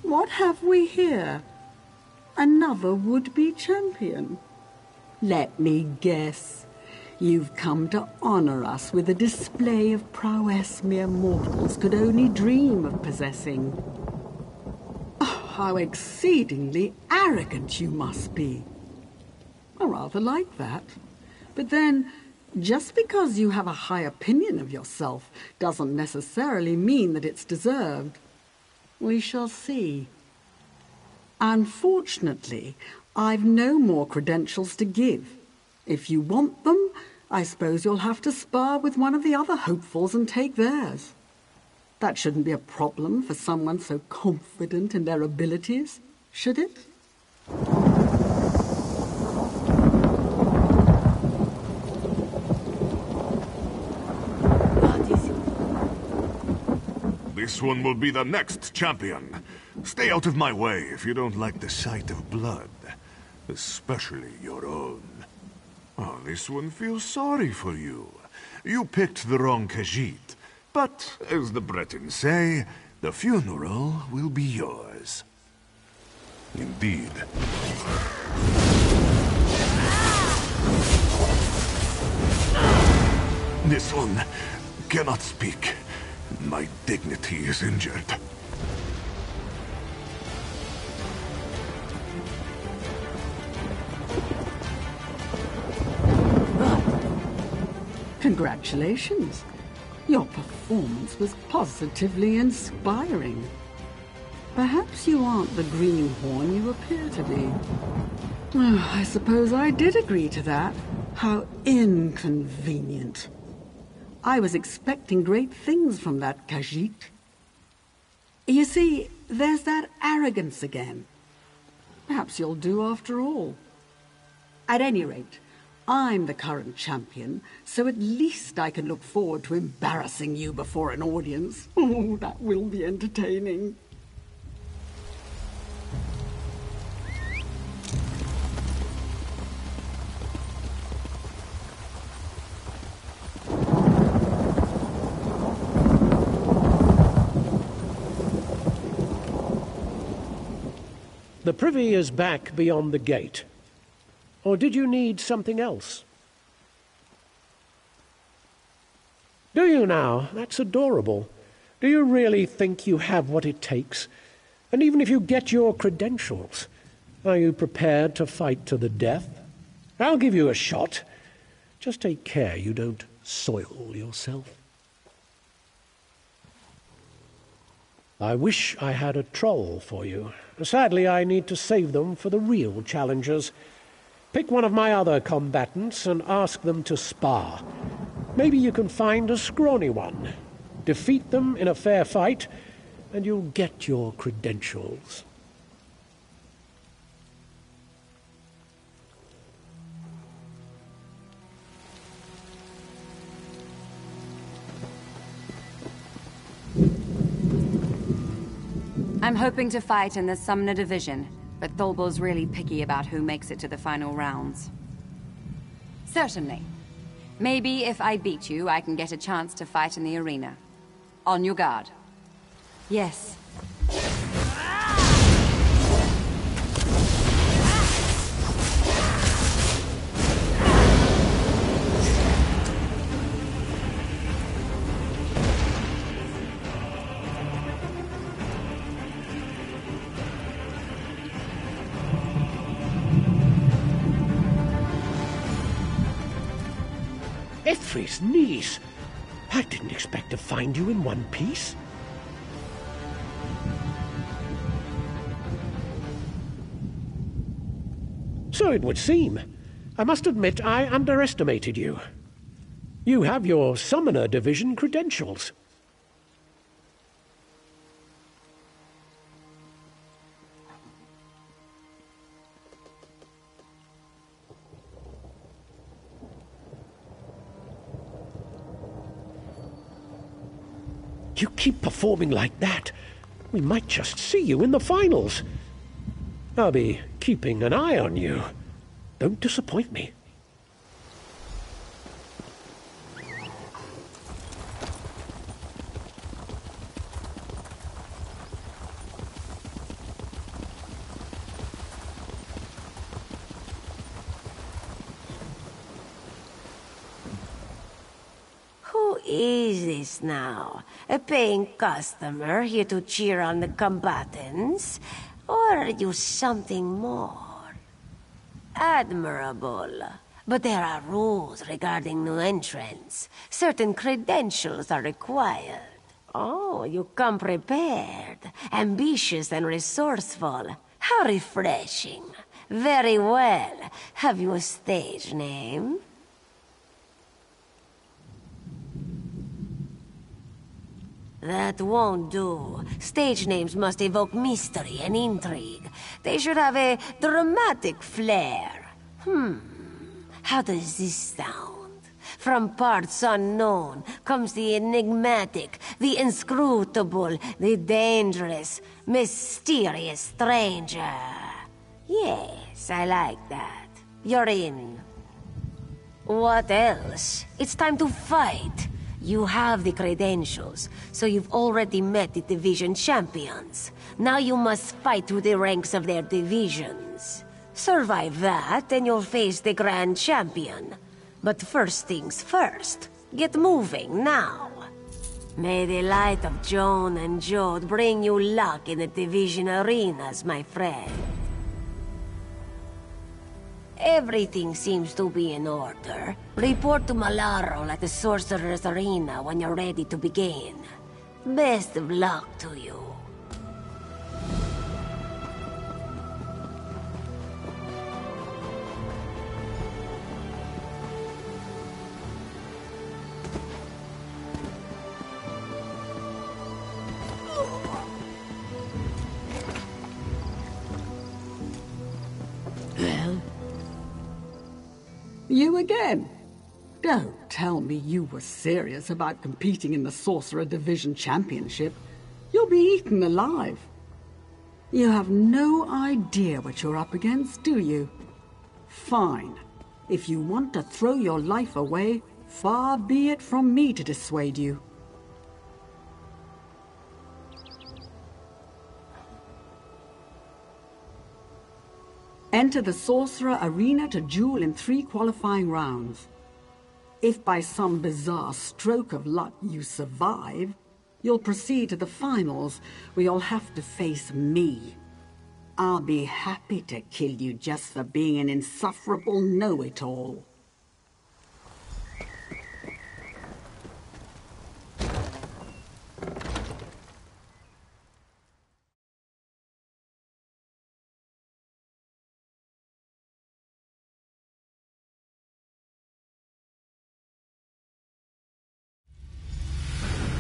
What have we here? Another would-be champion? Let me guess. You've come to honor us with a display of prowess mere mortals could only dream of possessing. Oh, how exceedingly arrogant you must be. I rather like that. But then, just because you have a high opinion of yourself doesn't necessarily mean that it's deserved. We shall see. Unfortunately, I've no more credentials to give. If you want them, I suppose you'll have to spar with one of the other hopefuls and take theirs. That shouldn't be a problem for someone so confident in their abilities, should it? This one will be the next champion. Stay out of my way if you don't like the sight of blood. Especially your own. Oh, this one feels sorry for you. You picked the wrong Khajiit. But, as the Bretons say, the funeral will be yours. Indeed. This one cannot speak. My dignity is injured. Congratulations. Your performance was positively inspiring. Perhaps you aren't the greenhorn you appear to be. Oh, I suppose I did agree to that. How inconvenient. I was expecting great things from that Khajiit. You see, there's that arrogance again. Perhaps you'll do after all. At any rate, I'm the current champion, so at least I can look forward to embarrassing you before an audience. Oh, that will be entertaining. The privy is back beyond the gate. Or did you need something else? Do you now? That's adorable. Do you really think you have what it takes? And even if you get your credentials, are you prepared to fight to the death? I'll give you a shot. Just take care you don't soil yourself. I wish I had a troll for you. Sadly, I need to save them for the real challengers. Pick one of my other combatants and ask them to spar. Maybe you can find a scrawny one. Defeat them in a fair fight, and you'll get your credentials. I'm hoping to fight in the Summoner Division, but Thulbul's really picky about who makes it to the final rounds. Certainly. Maybe if I beat you, I can get a chance to fight in the arena. On your guard. Yes. Ethri's niece! I didn't expect to find you in one piece. So it would seem. I must admit I underestimated you. You have your Summoner Division credentials. You keep performing like that, we might just see you in the finals. I'll be keeping an eye on you. Don't disappoint me. Who is this now? A paying customer here to cheer on the combatants? Or are you something more? Admirable. But there are rules regarding new entrants. Certain credentials are required. Oh, you come prepared. Ambitious and resourceful. How refreshing. Very well. Have you a stage name? That won't do. Stage names must evoke mystery and intrigue. They should have a dramatic flair. How does this sound? From parts unknown comes the enigmatic, the inscrutable, the dangerous, mysterious stranger. Yes, I like that. You're in. What else? It's time to fight. You have the credentials, so you've already met the division champions. Now you must fight through the ranks of their divisions. Survive that, and you'll face the grand champion. But first things first, get moving now. May the light of Joan and Jode bring you luck in the division arenas, my friend. Everything seems to be in order. Report to Malaro at the Sorcerer's Arena when you're ready to begin. Best of luck to you. You again? Don't tell me you were serious about competing in the Sorcerer Division Championship. You'll be eaten alive. You have no idea what you're up against, do you? Fine. If you want to throw your life away, far be it from me to dissuade you. Enter the Sorcerer Arena to duel in 3 qualifying rounds. If by some bizarre stroke of luck you survive, you'll proceed to the finals, where you'll have to face me. I'll be happy to kill you just for being an insufferable know-it-all.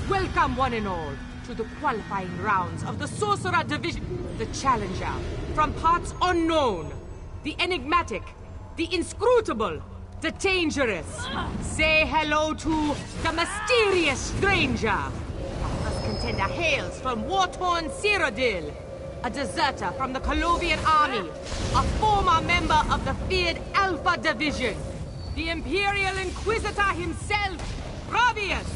Welcome, one and all, to the qualifying rounds of the Sorcerer Division. The challenger, from parts unknown, the enigmatic, the inscrutable, the dangerous. Say hello to the mysterious stranger. Must contender hails from war-torn Cyrodiil, a deserter from the Colovian army, a former member of the feared Alpha Division, the Imperial Inquisitor himself, Ravius!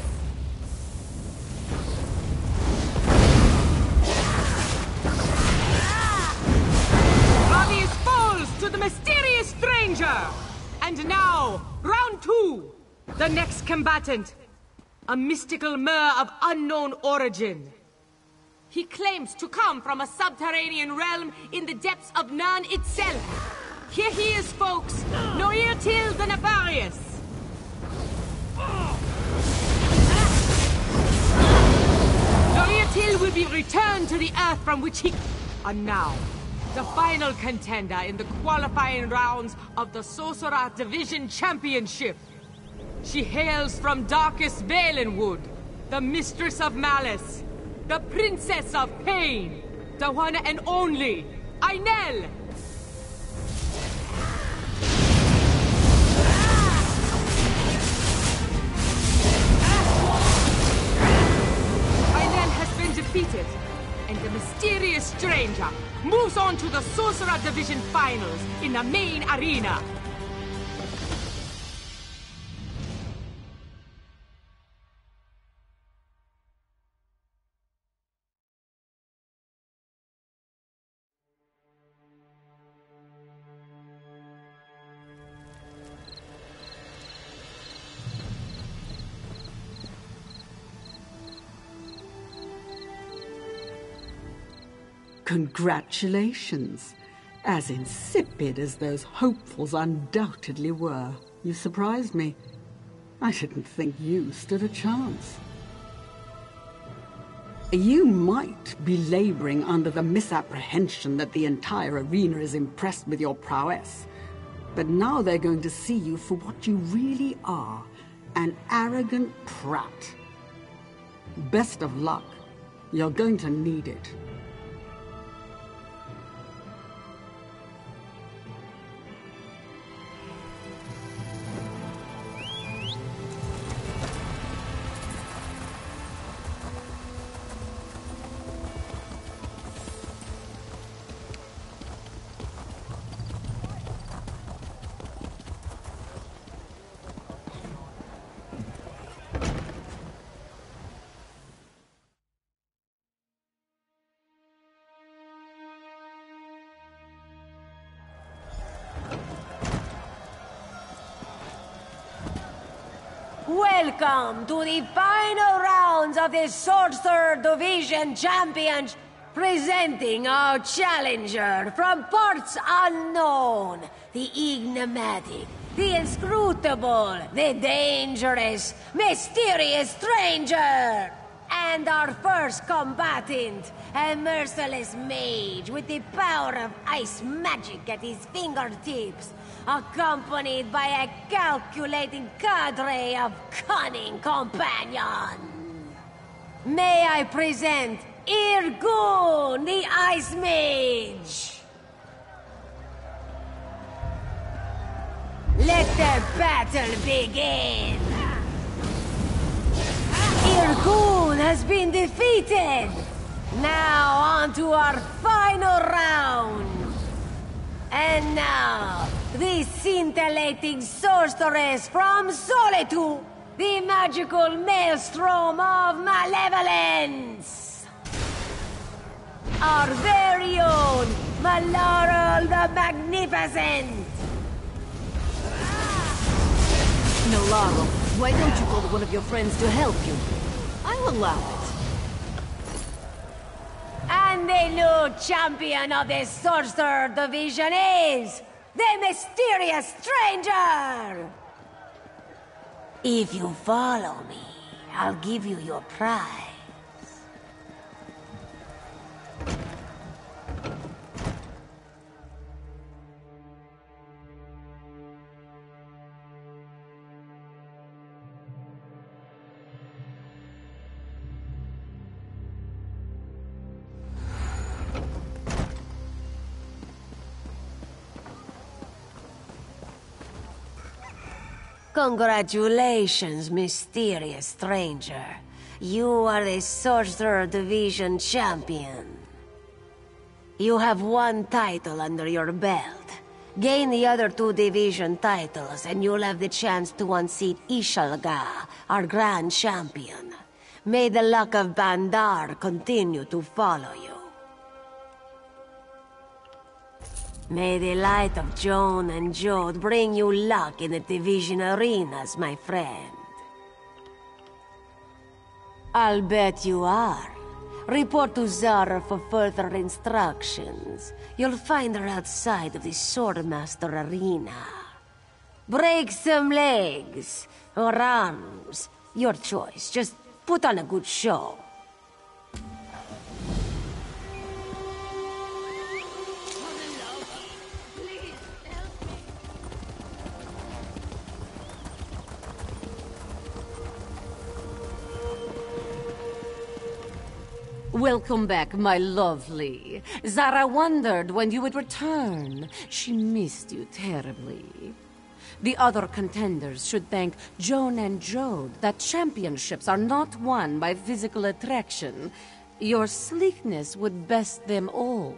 Ravius falls to the mysterious stranger! And now, round 2, the next combatant, a mystical mer of unknown origin. He claims to come from a subterranean realm in the depths of Nern itself. Here he is, folks, Noirtil the Nefarious. Noirtil will be returned to the earth from which he... And now, the final contender in the qualifying rounds of the Sorcerer Division Championship. She hails from darkest Valenwood, the Mistress of Malice, the Princess of Pain, the one and only, Ainel! Ainel has been defeated, and the mysterious stranger moves on to the Sorcerer Division Finals in the main arena. Congratulations. As insipid as those hopefuls undoubtedly were, you surprised me. I didn't think you stood a chance. You might be laboring under the misapprehension that the entire arena is impressed with your prowess, but now they're going to see you for what you really are, an arrogant prat. Best of luck. You're going to need it. Welcome to the final rounds of the Sorcerer Division Champions, presenting our challenger from parts unknown, the enigmatic, the inscrutable, the dangerous, mysterious stranger. And our first combatant, a merciless mage with the power of ice magic at his fingertips, accompanied by a calculating cadre of cunning companions. May I present Irgun, the Ice Mage. Let the battle begin. Irgun has been defeated. Now on to our final round. And now, the scintillating sorceress from Solitude, the magical maelstrom of malevolence. Our very own Malaral the Magnificent. Nolaro, why don't you call one of your friends to help you? I'll allow it. And the new champion of the Sorcerer Division is the mysterious stranger! If you follow me, I'll give you your prize. Congratulations, mysterious stranger. You are the Sorcerer Division champion. You have one title under your belt. Gain the other 2 division titles, and you'll have the chance to unseat Ishalga, our grand champion. May the luck of Bandar continue to follow you. May the light of Joan and Jode bring you luck in the division arenas, my friend. I'll bet you are. Report to Zara for further instructions. You'll find her outside of the Swordmaster Arena. Break some legs, or arms. Your choice. Just put on a good show. Welcome back, my lovely. Zara wondered when you would return. She missed you terribly. The other contenders should thank Joan and Jode that championships are not won by physical attraction. Your sleekness would best them all.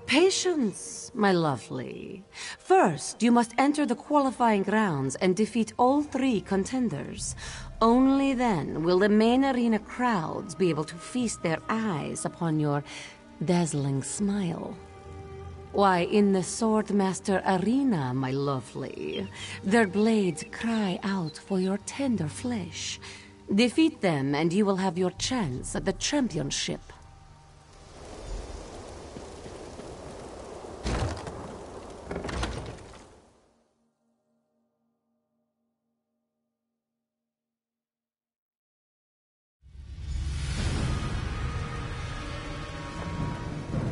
Patience, my lovely. First, you must enter the qualifying rounds and defeat all 3 contenders. Only then will the main arena crowds be able to feast their eyes upon your dazzling smile. Why, in the Swordmaster Arena, my lovely, their blades cry out for your tender flesh. Defeat them and you will have your chance at the championship.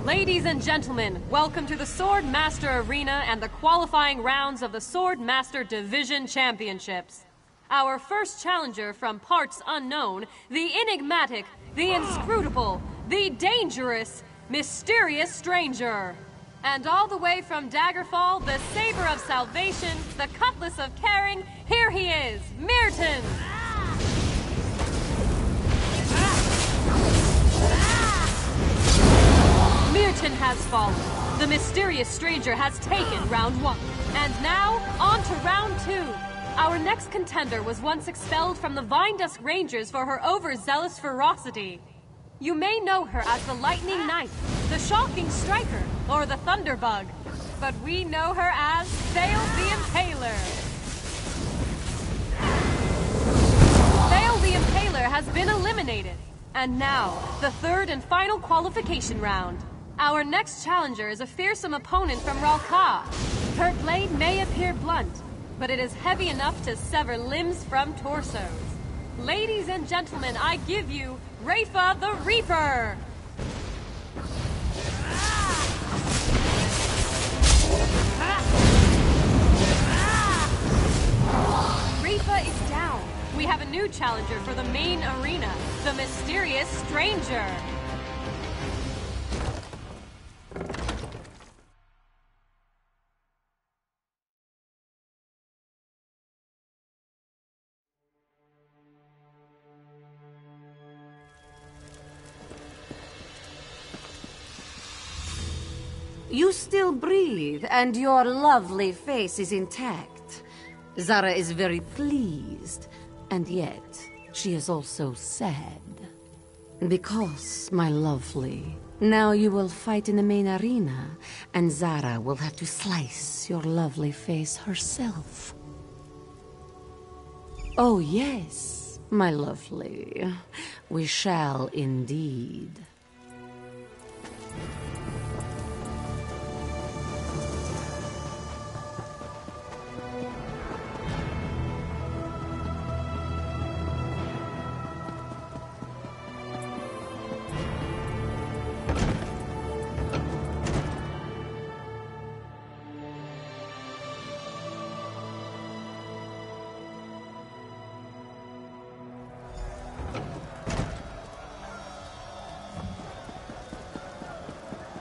Ladies and gentlemen, welcome to the Swordmaster Arena and the qualifying rounds of the Swordmaster Division Championships. Our first challenger from parts unknown, the enigmatic, the inscrutable, the dangerous, mysterious stranger. And all the way from Daggerfall, the saber of salvation, the cutlass of caring, here he is, Mirton! Mirton has fallen. The mysterious stranger has taken round 1. And now, on to round 2. Our next contender was once expelled from the Vindusk Rangers for her overzealous ferocity. You may know her as the Lightning Knight, the Shocking Striker, or the Thunderbug. But we know her as Thale the Impaler. Thale the Impaler has been eliminated. And now, the 3rd and final qualification round. Our next challenger is a fearsome opponent from Ralka. Her blade may appear blunt, but it is heavy enough to sever limbs from torsos. Ladies and gentlemen, I give you Rafa the Reaper! Rafa is down. We have a new challenger for the main arena, the mysterious stranger. You still breathe, and your lovely face is intact. Zara is very pleased, and yet she is also sad. Because, my lovely, now you will fight in the main arena, and Zara will have to slice your lovely face herself. Oh, yes, my lovely. We shall indeed.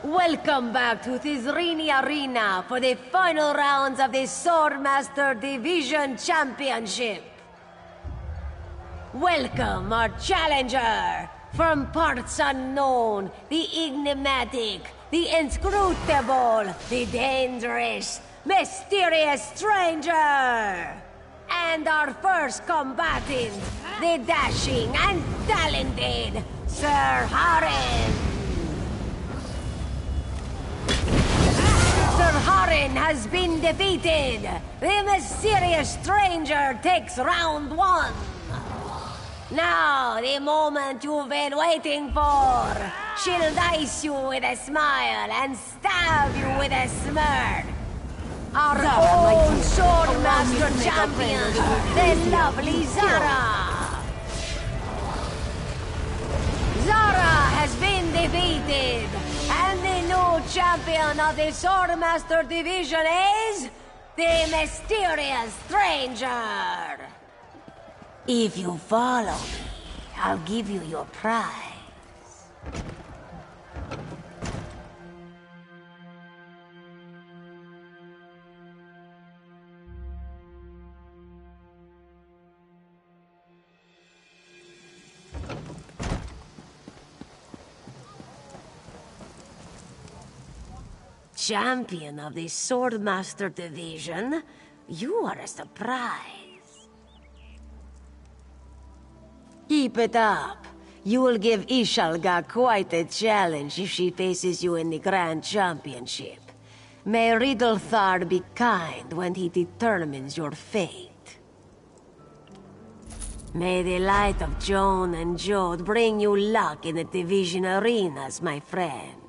Welcome back to Tizrini Arena for the final rounds of the Swordmaster Division Championship. welcome our challenger! From parts unknown, the enigmatic, the inscrutable, the dangerous, mysterious stranger! And our first combatant, the dashing and talented Sir Harin! Sir Harin has been defeated! The mysterious stranger takes round 1! Now, the moment you've been waiting for. She'll dice you with a smile and stab you with a smirk. Our own Swordmaster champion, the lovely Zara. Zara has been defeated, and the new champion of the Swordmaster division is the mysterious stranger. If you follow me, I'll give you your prize. Champion of the Swordmaster division, you are a surprise. Keep it up. You will give Ishalga quite a challenge if she faces you in the Grand Championship. May Riddlethar be kind when he determines your fate. May the light of Joan and Jode bring you luck in the division arenas, my friend.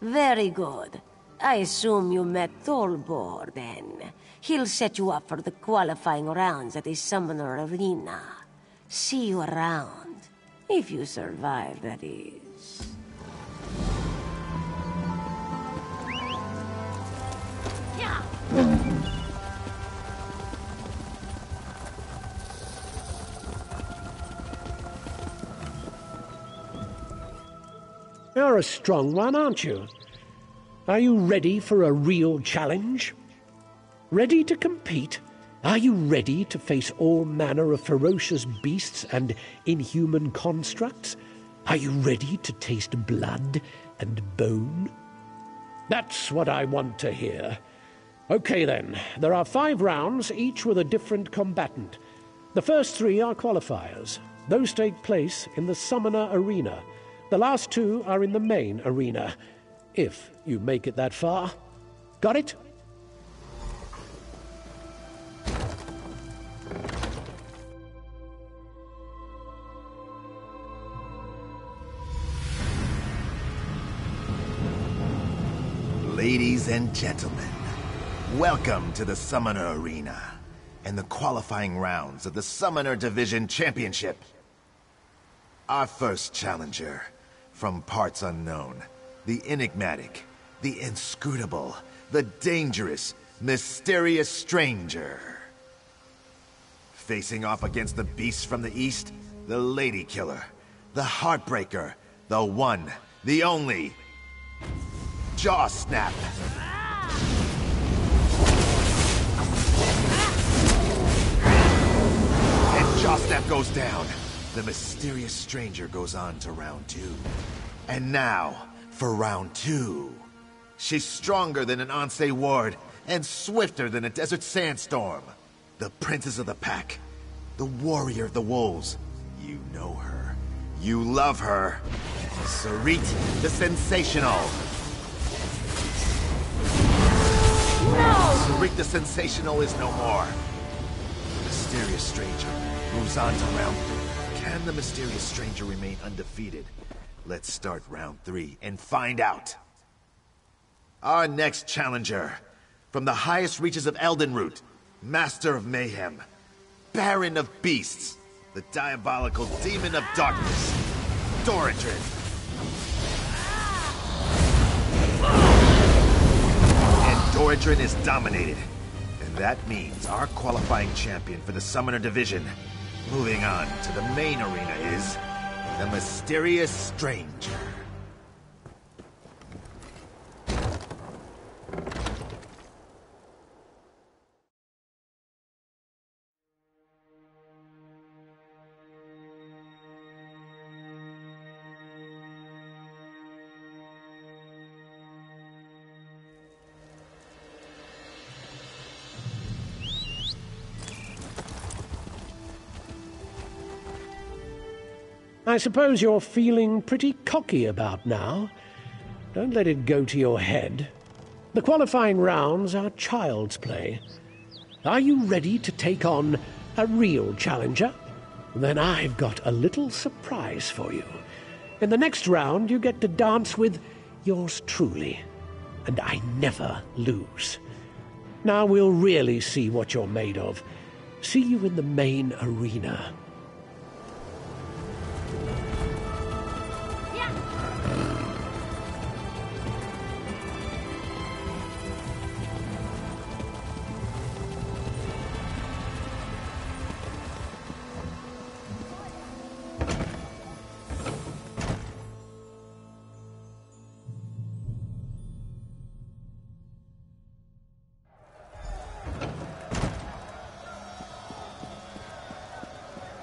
Very good. I assume you met Tolbor, then. He'll set you up for the qualifying rounds at the Summoner Arena. See you around. If you survive, that is. You're a strong one, aren't you? Are you ready for a real challenge? Ready to compete? Are you ready to face all manner of ferocious beasts and inhuman constructs? Are you ready to taste blood and bone? That's what I want to hear. Okay then, there are 5 rounds, each with a different combatant. The first 3 are qualifiers. Those take place in the Summoner Arena. The last 2 are in the main arena, if you make it that far. Got it? Ladies and gentlemen, welcome to the Summoner Arena and the qualifying rounds of the Summoner Division Championship. Our first challenger, from parts unknown, the enigmatic, the inscrutable, the dangerous, mysterious stranger. Facing off against the beasts from the east, the lady killer, the heartbreaker, the one, the only, Jaw Snap. And Jaw Snap goes down. The mysterious stranger goes on to round 2. And now, for round 2. She's stronger than an Ansei ward, and swifter than a desert sandstorm. The princess of the pack, the warrior of the wolves. You know her. You love her. Sarit the Sensational. No! Sarit the Sensational is no more. The mysterious stranger moves on to round 3. Can the mysterious stranger remain undefeated? Let's start round 3 and find out. Our next challenger, from the highest reaches of Eldenroot, Master of Mayhem, Baron of Beasts, the diabolical Demon of Darkness, Doradrin. And Doradrin is dominated. And that means our qualifying champion for the Summoner Division, moving on to the main arena, is the Mysterious Stranger. I suppose you're feeling pretty cocky about now. Don't let it go to your head. The qualifying rounds are child's play. Are you ready to take on a real challenger? Then I've got a little surprise for you. In the next round, you get to dance with yours truly, and I never lose. Now we'll really see what you're made of. See you in the main arena.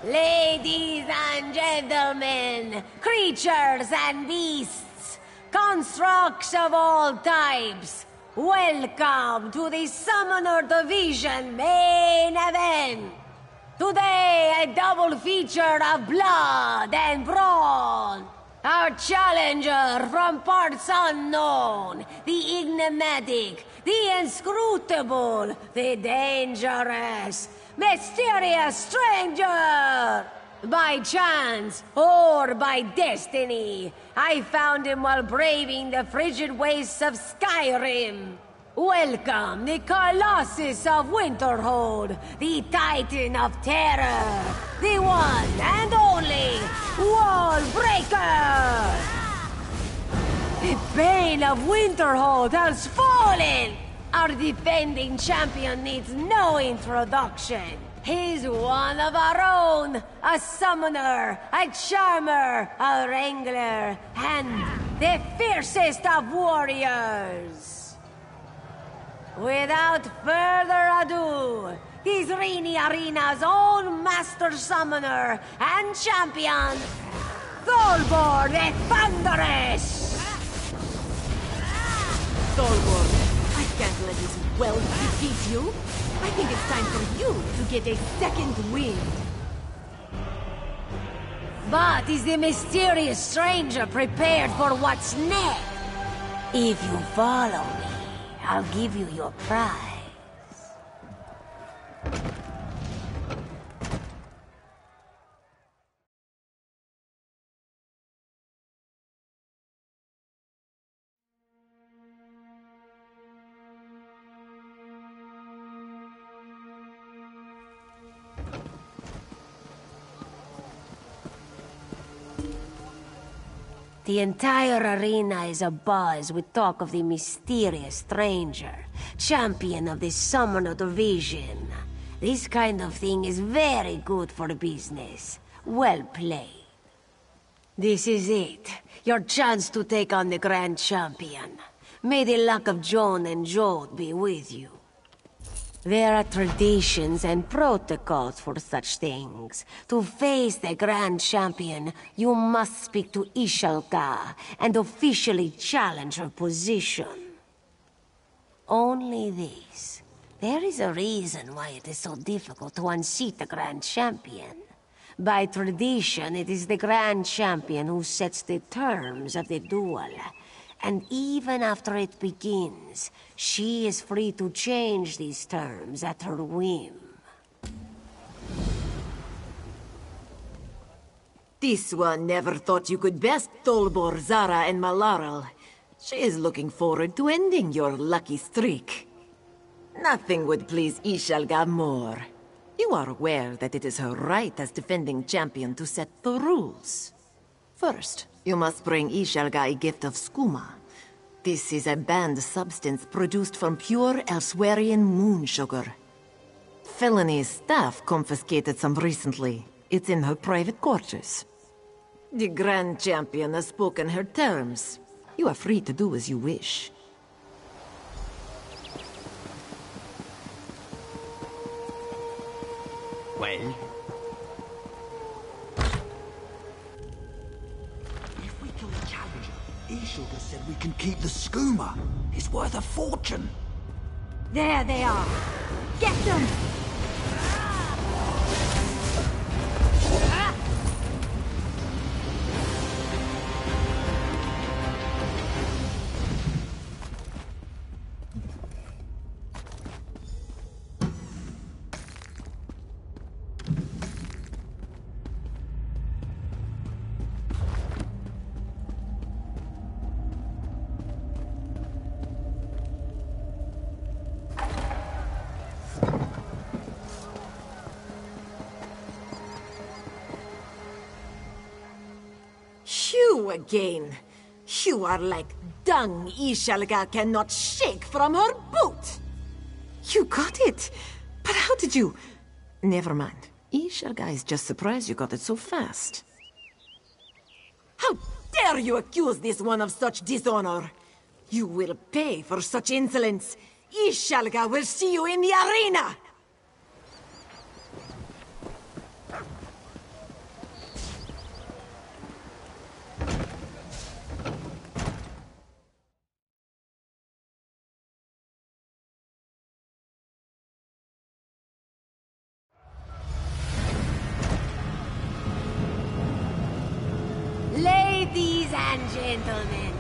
Ladies and gentlemen, creatures and beasts, constructs of all types, welcome to the Summoner Division main event. Today, a double feature of blood and brawn. Our challenger from parts unknown, the enigmatic, the inscrutable, the dangerous, mysterious stranger! By chance, or by destiny, I found him while braving the frigid wastes of Skyrim. Welcome, the Colossus of Winterhold, the Titan of Terror, the one and only Wall Breaker! The Bane of Winterhold has fallen! Our defending champion needs no introduction. He's one of our own, a summoner, a charmer, a wrangler, and the fiercest of warriors. Without further ado, he's Rini Arena's own master summoner and champion, Tholbor the Thunderous! Tholbor, I can't let his wealth defeat you. I think it's time for you to get a second wind. But is the mysterious stranger prepared for what's next? If you follow me, I'll give you your prize. The entire arena is abuzz with talk of the mysterious stranger, champion of the Summoner Division. This kind of thing is very good for business. Well played. This is it. Your chance to take on the Grand Champion. May the luck of Joan and Jode be with you. There are traditions and protocols for such things. To face the Grand Champion, you must speak to Ishalka and officially challenge her position. Only this. There is a reason why it is so difficult to unseat the Grand Champion. By tradition, it is the Grand Champion who sets the terms of the duel. And even after it begins, she is free to change these terms at her whim. This one never thought you could best Tholbor, Zara, and Malaral. She is looking forward to ending your lucky streak. Nothing would please Ishalga more. You are aware that it is her right as defending champion to set the rules. First, you must bring Ishalga a gift of skooma. This is a banned substance produced from pure Elswerian moon sugar. Felony's staff confiscated some recently. It's in her private quarters. The Grand Champion has spoken her terms. You are free to do as you wish. Well? If we kill the challenger, Ishilka said we can keep the skooma. It's worth a fortune. There they are. Get them! you again. You are like dung Ishalga cannot shake from her boot. You got it. But how did you... Never mind. Ishalga is just surprised you got it so fast. How dare you accuse this one of such dishonor? You will pay for such insolence. Ishalga will see you in the arena! Ladies and gentlemen,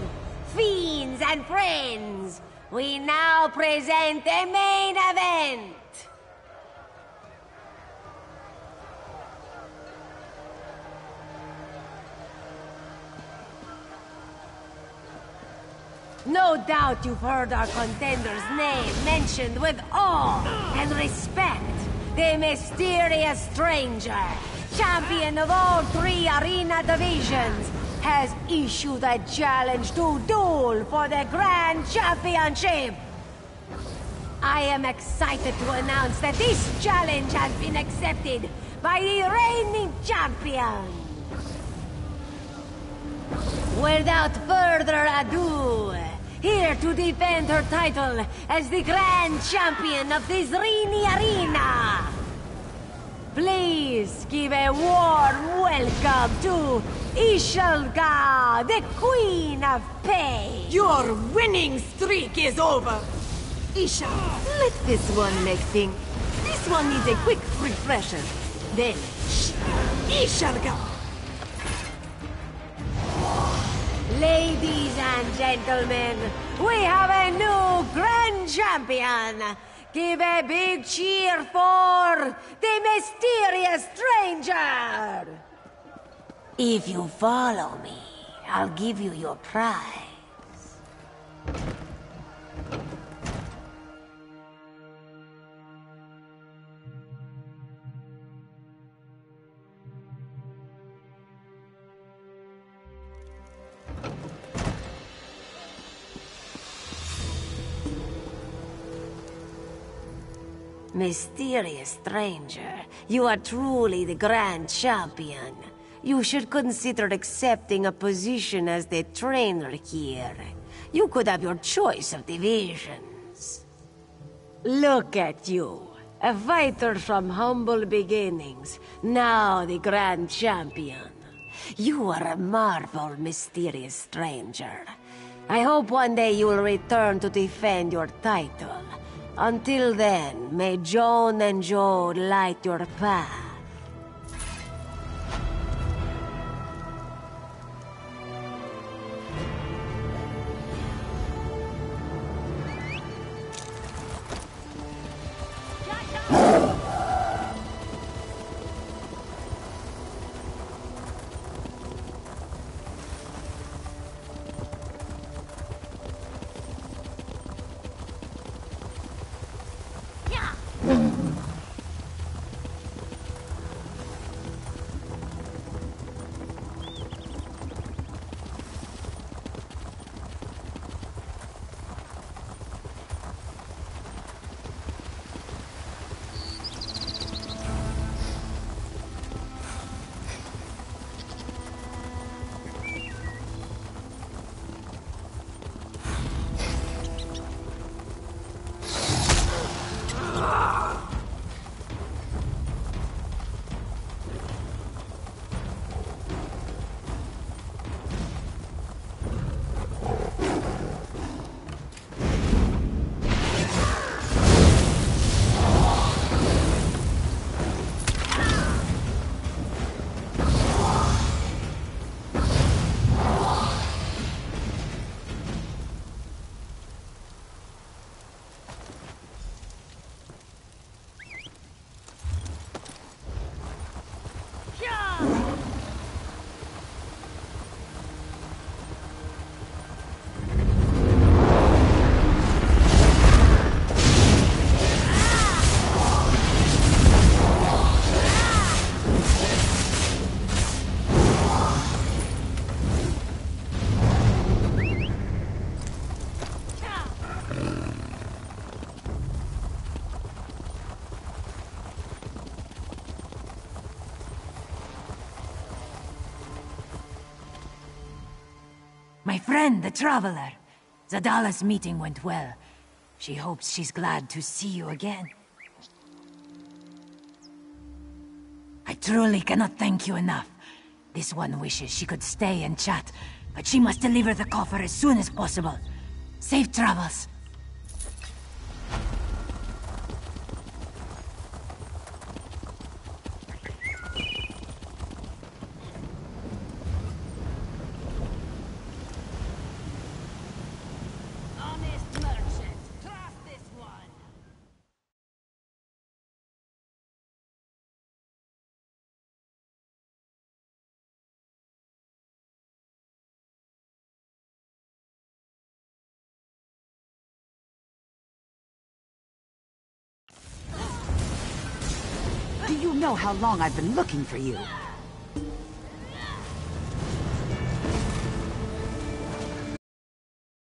fiends and friends, we now present the main event. No doubt you've heard our contender's name mentioned with awe and respect. The mysterious stranger, champion of all 3 arena divisions, has issued a challenge to duel for the Grand Championship. I am excited to announce that this challenge has been accepted by the reigning champion. Without further ado, here to defend her title as the Grand Champion of the Zrini Arena, please give a warm welcome to Ishalga, the Queen of Pain. Your winning streak is over. Isha, let this one make thing. This one needs a quick refresher. Then, Ishalga. Ladies and gentlemen, we have a new Grand Champion. Give a big cheer for the mysterious stranger. If you follow me, I'll give you your prize. Mysterious stranger, you are truly the Grand Champion. You should consider accepting a position as the trainer here. You could have your choice of divisions. Look at you, a fighter from humble beginnings, now the Grand Champion. You are a marvel, mysterious stranger. I hope one day you will return to defend your title. Until then, may Joan and Joe light your path. My friend, the Traveler. Zadala's meeting went well. She hopes she's glad to see you again. I truly cannot thank you enough. This one wishes she could stay and chat, but she must deliver the coffer as soon as possible. Safe travels. Do you know how long I've been looking for you?